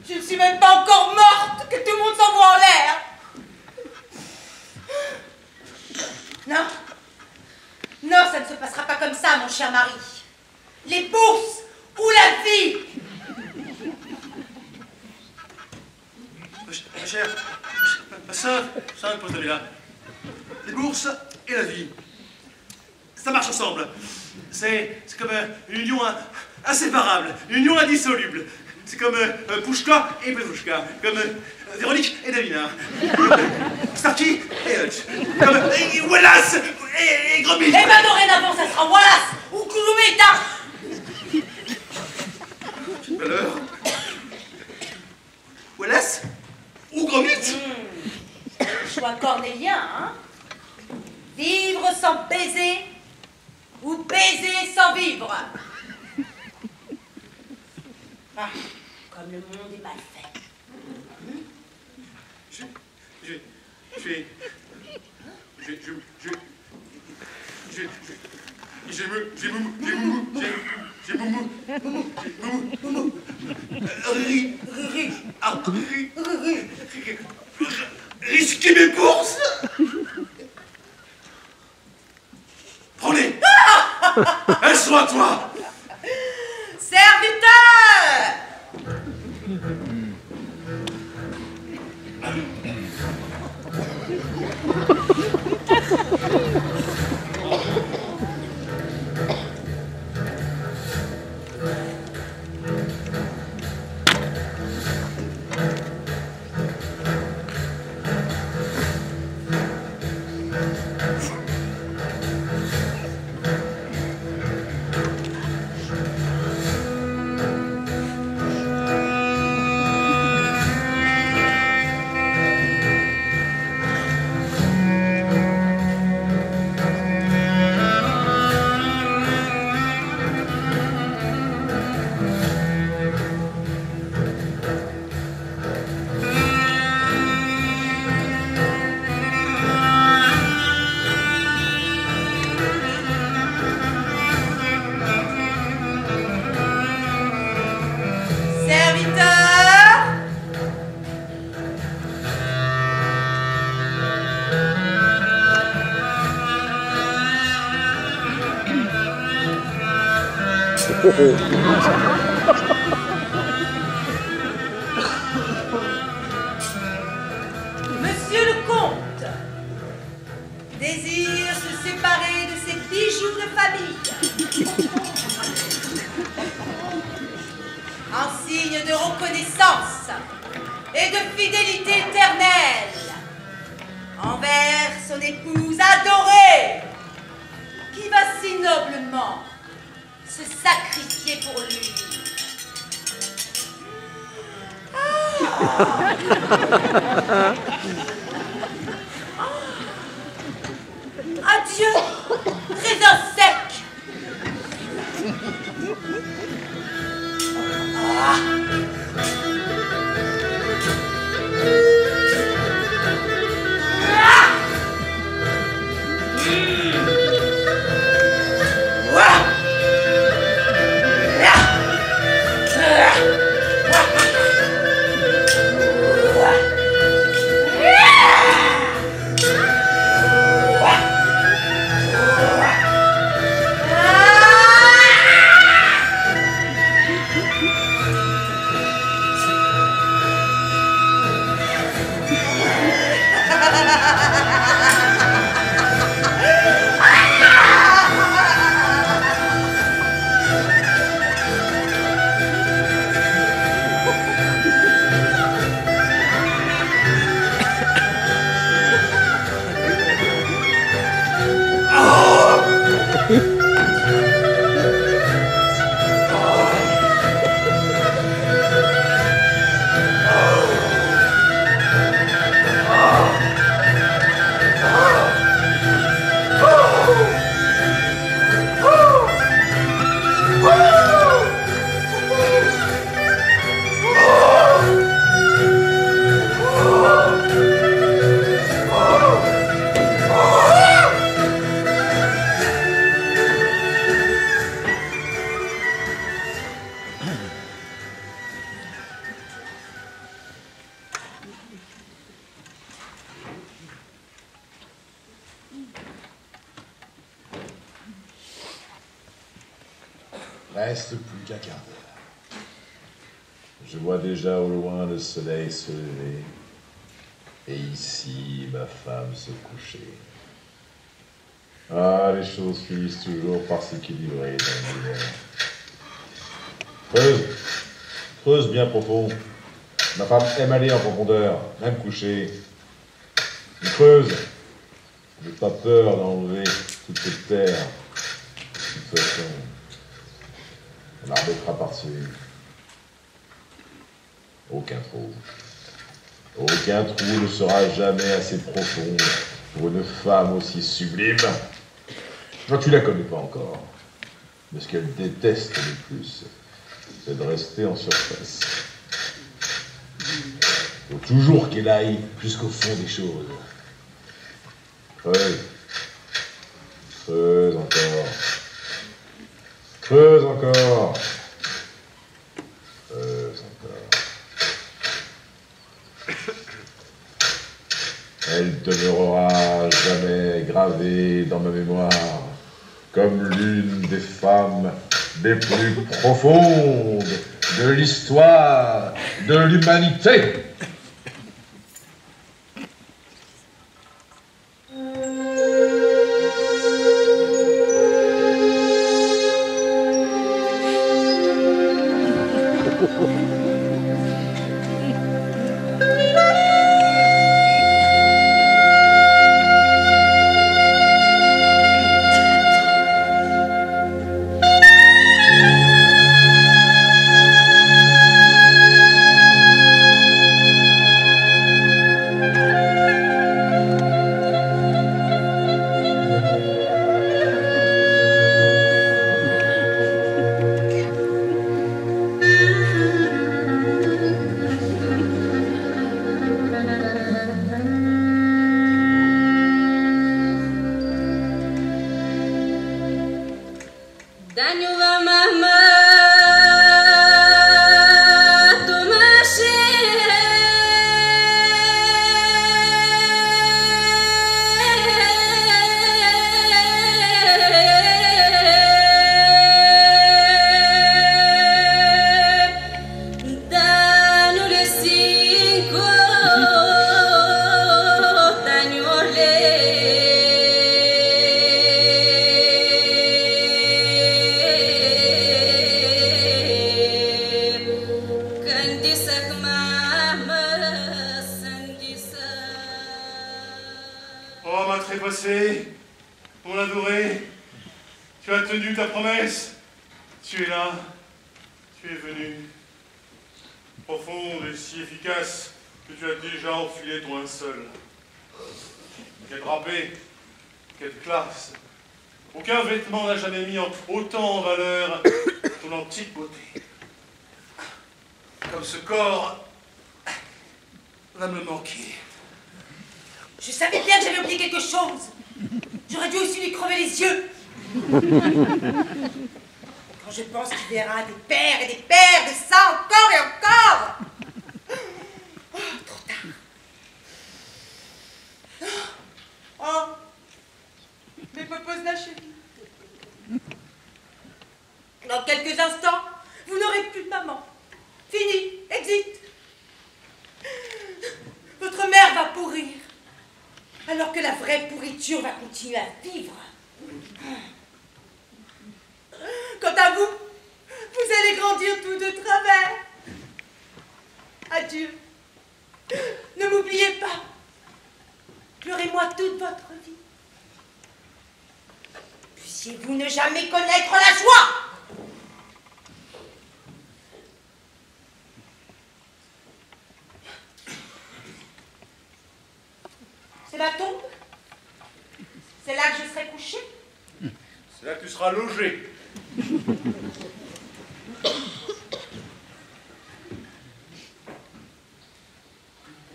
Je ne suis même pas encore morte que tout le monde s'envoie en l'air. Non, non, ça ne se passera pas comme ça, mon cher mari. Les bourses ou la vie. Ma sœur, sainte Posnabella, les bourses et la vie, ça marche ensemble. C'est comme une union inséparable, une union indissoluble. C'est comme Pouchka et Petrouchka, comme Véronique et Davina, Starkey et Hutch, comme Wallace et Gromit. Eh ben dorénavant, ça sera Wallace ou Kouloumeta. J'ai malheur. Wallace ou Gromit. Choix cornélien, hein. Vivre sans baiser ou baiser sans vivre. Ah, comme le monde est mal fait. Risquer mes bourses. Prends-les. Elles sont à toi. Serviteur! Monsieur le comte désire se séparer de ses bijoux de famille en signe de reconnaissance et de fidélité éternelle envers son épouse adorée qui va si noblement se sacrifier pour lui. Adieu, trésor sec. Reste plus qu'un quart d'heure. Je vois déjà au loin le soleil se lever, et ici ma femme se coucher. Ah, les choses finissent toujours par s'équilibrer dans l'hiver. Creuse, creuse bien profond. Ma femme aime aller en profondeur, même coucher. Mais creuse. J'ai pas peur d'enlever toute cette terre. De toute façon, on la remettra par-dessus. Aucun trou. Aucun trou ne sera jamais assez profond pour une femme aussi sublime. Toi, tu la connais pas encore. Mais ce qu'elle déteste le plus, c'est de rester en surface. Il faut toujours qu'elle aille jusqu'au fond des choses. Creuse. Creuse encore. Creuse encore. Creuse encore. Elle demeurera jamais gravée dans ma mémoire comme l'une des femmes les plus profondes de l'histoire de l'humanité. Oh, ma trépassée, mon adoré, tu as tenu ta promesse. Tu es là, tu es venu. Profonde et si efficace que tu as déjà enfilé ton linceul. Quelle drapée, quelle classe. Aucun vêtement n'a jamais mis autant en valeur ton antique beauté. Comme ce corps va me manquer. Je savais bien que j'avais oublié quelque chose. J'aurais dû aussi lui crever les yeux. Quand je pense qu'il verra des pères et des pères de ça encore et encore. Oh, trop tard. Oh, mes popos la chérie. Dans quelques instants, vous n'aurez plus de maman. Fini, exit. Votre mère va pourrir, alors que la vraie pourriture va continuer à vivre. Quant à vous, vous allez grandir tous de travers. Adieu. Ne m'oubliez pas. Pleurez-moi toute votre vie. Puissiez-vous ne jamais connaître la joie. C'est ma tombe. C'est là que je serai couchée. C'est là que tu seras logé.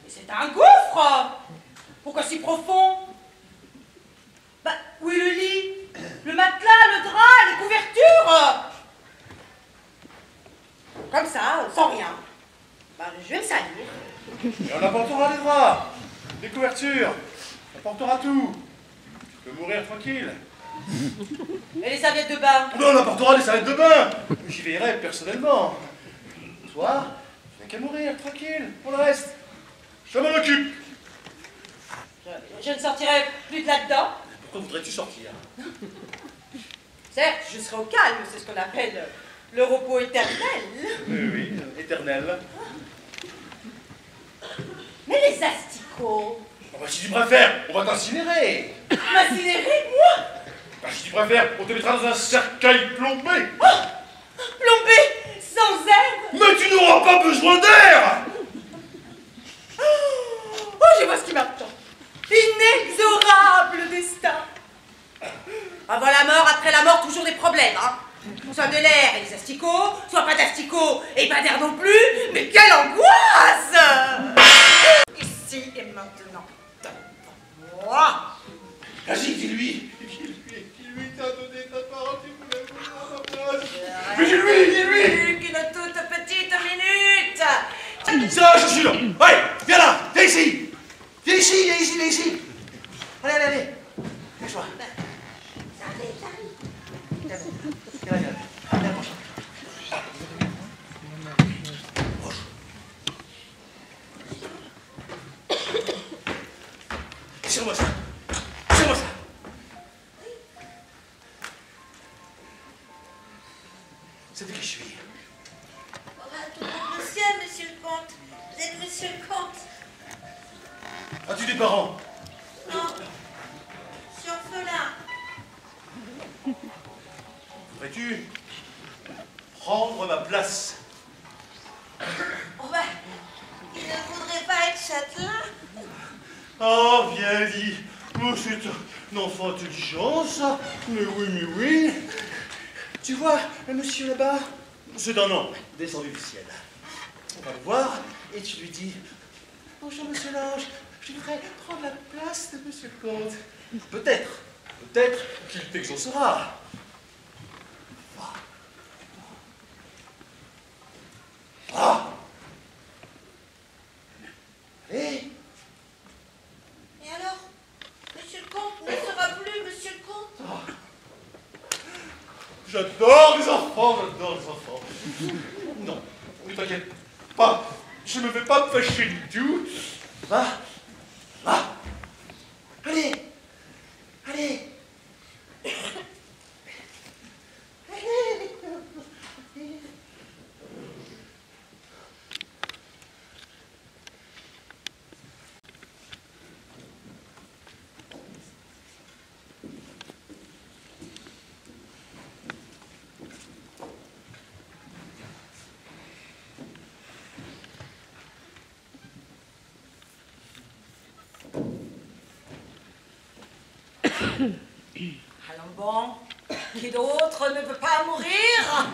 C'est un gouffre. Pourquoi si profond? Bah, où est le lit? Le matelas, le drap, les couvertures? Comme ça, sans rien. Bah, je vais me salir. Et on apportera les draps, les couvertures, on apportera tout. Tu peux mourir tranquille. Et les serviettes de bain? Non, on apportera les serviettes de bain. J'y veillerai personnellement. Toi, tu n'as qu'à mourir tranquille. Pour le reste, je m'en occupe. Je ne sortirai plus de là-dedans. Pourquoi voudrais-tu sortir? Certes, je serai au calme, c'est ce qu'on appelle le repos éternel. Oui, éternel. Mais les asticots? Oh, bah, si tu préfères, on va t'incinérer. M'incinérer, moi? Bah, si tu préfères, on te mettra dans un cercueil plombé. Oh, plombé, sans air. Mais tu n'auras pas besoin d'air. Oh, je vois ce qui m'attend. Inexorable destin. Avant la mort, après la mort, toujours des problèmes, hein. Soit de l'air et des asticots, soit pas d'asticots et pas d'air non plus. Mais quelle angoisse! Ici et maintenant, devant moi. Vas-y, dis-lui. Dis-lui, t'as donné ta parole, tu voulais mourir à ma place. Mais dis-lui. Qu'une toute petite minute. Ça, je suis là. Allez, viens là, viens ici. Viens ici. Allez. Lâche-toi. Viens. Serre-moi ça. C'est de qui je suis? Monsieur le comte. Vous êtes monsieur le comte? As-tu des parents? Non. Je suis orphelin. Voudrais-tu prendre ma place? Oh ben, il ne voudrait pas être châtelain. Oh, bien dit. Oh, c'est un enfant intelligent, ça. Mais oui. Tu vois, le monsieur là-bas, c'est un ange descendu du ciel. On va le voir et tu lui dis: bonjour, monsieur l'ange, je voudrais prendre la place de monsieur le comte. Peut-être qu'il t'exaucera. Et alors, monsieur le comte ne sera plus monsieur le comte? J'adore les enfants. Non, ne t'inquiète pas, je ne vais pas me fâcher du tout. Va. Allez. Allons bon, qui d'autre ne veut pas mourir?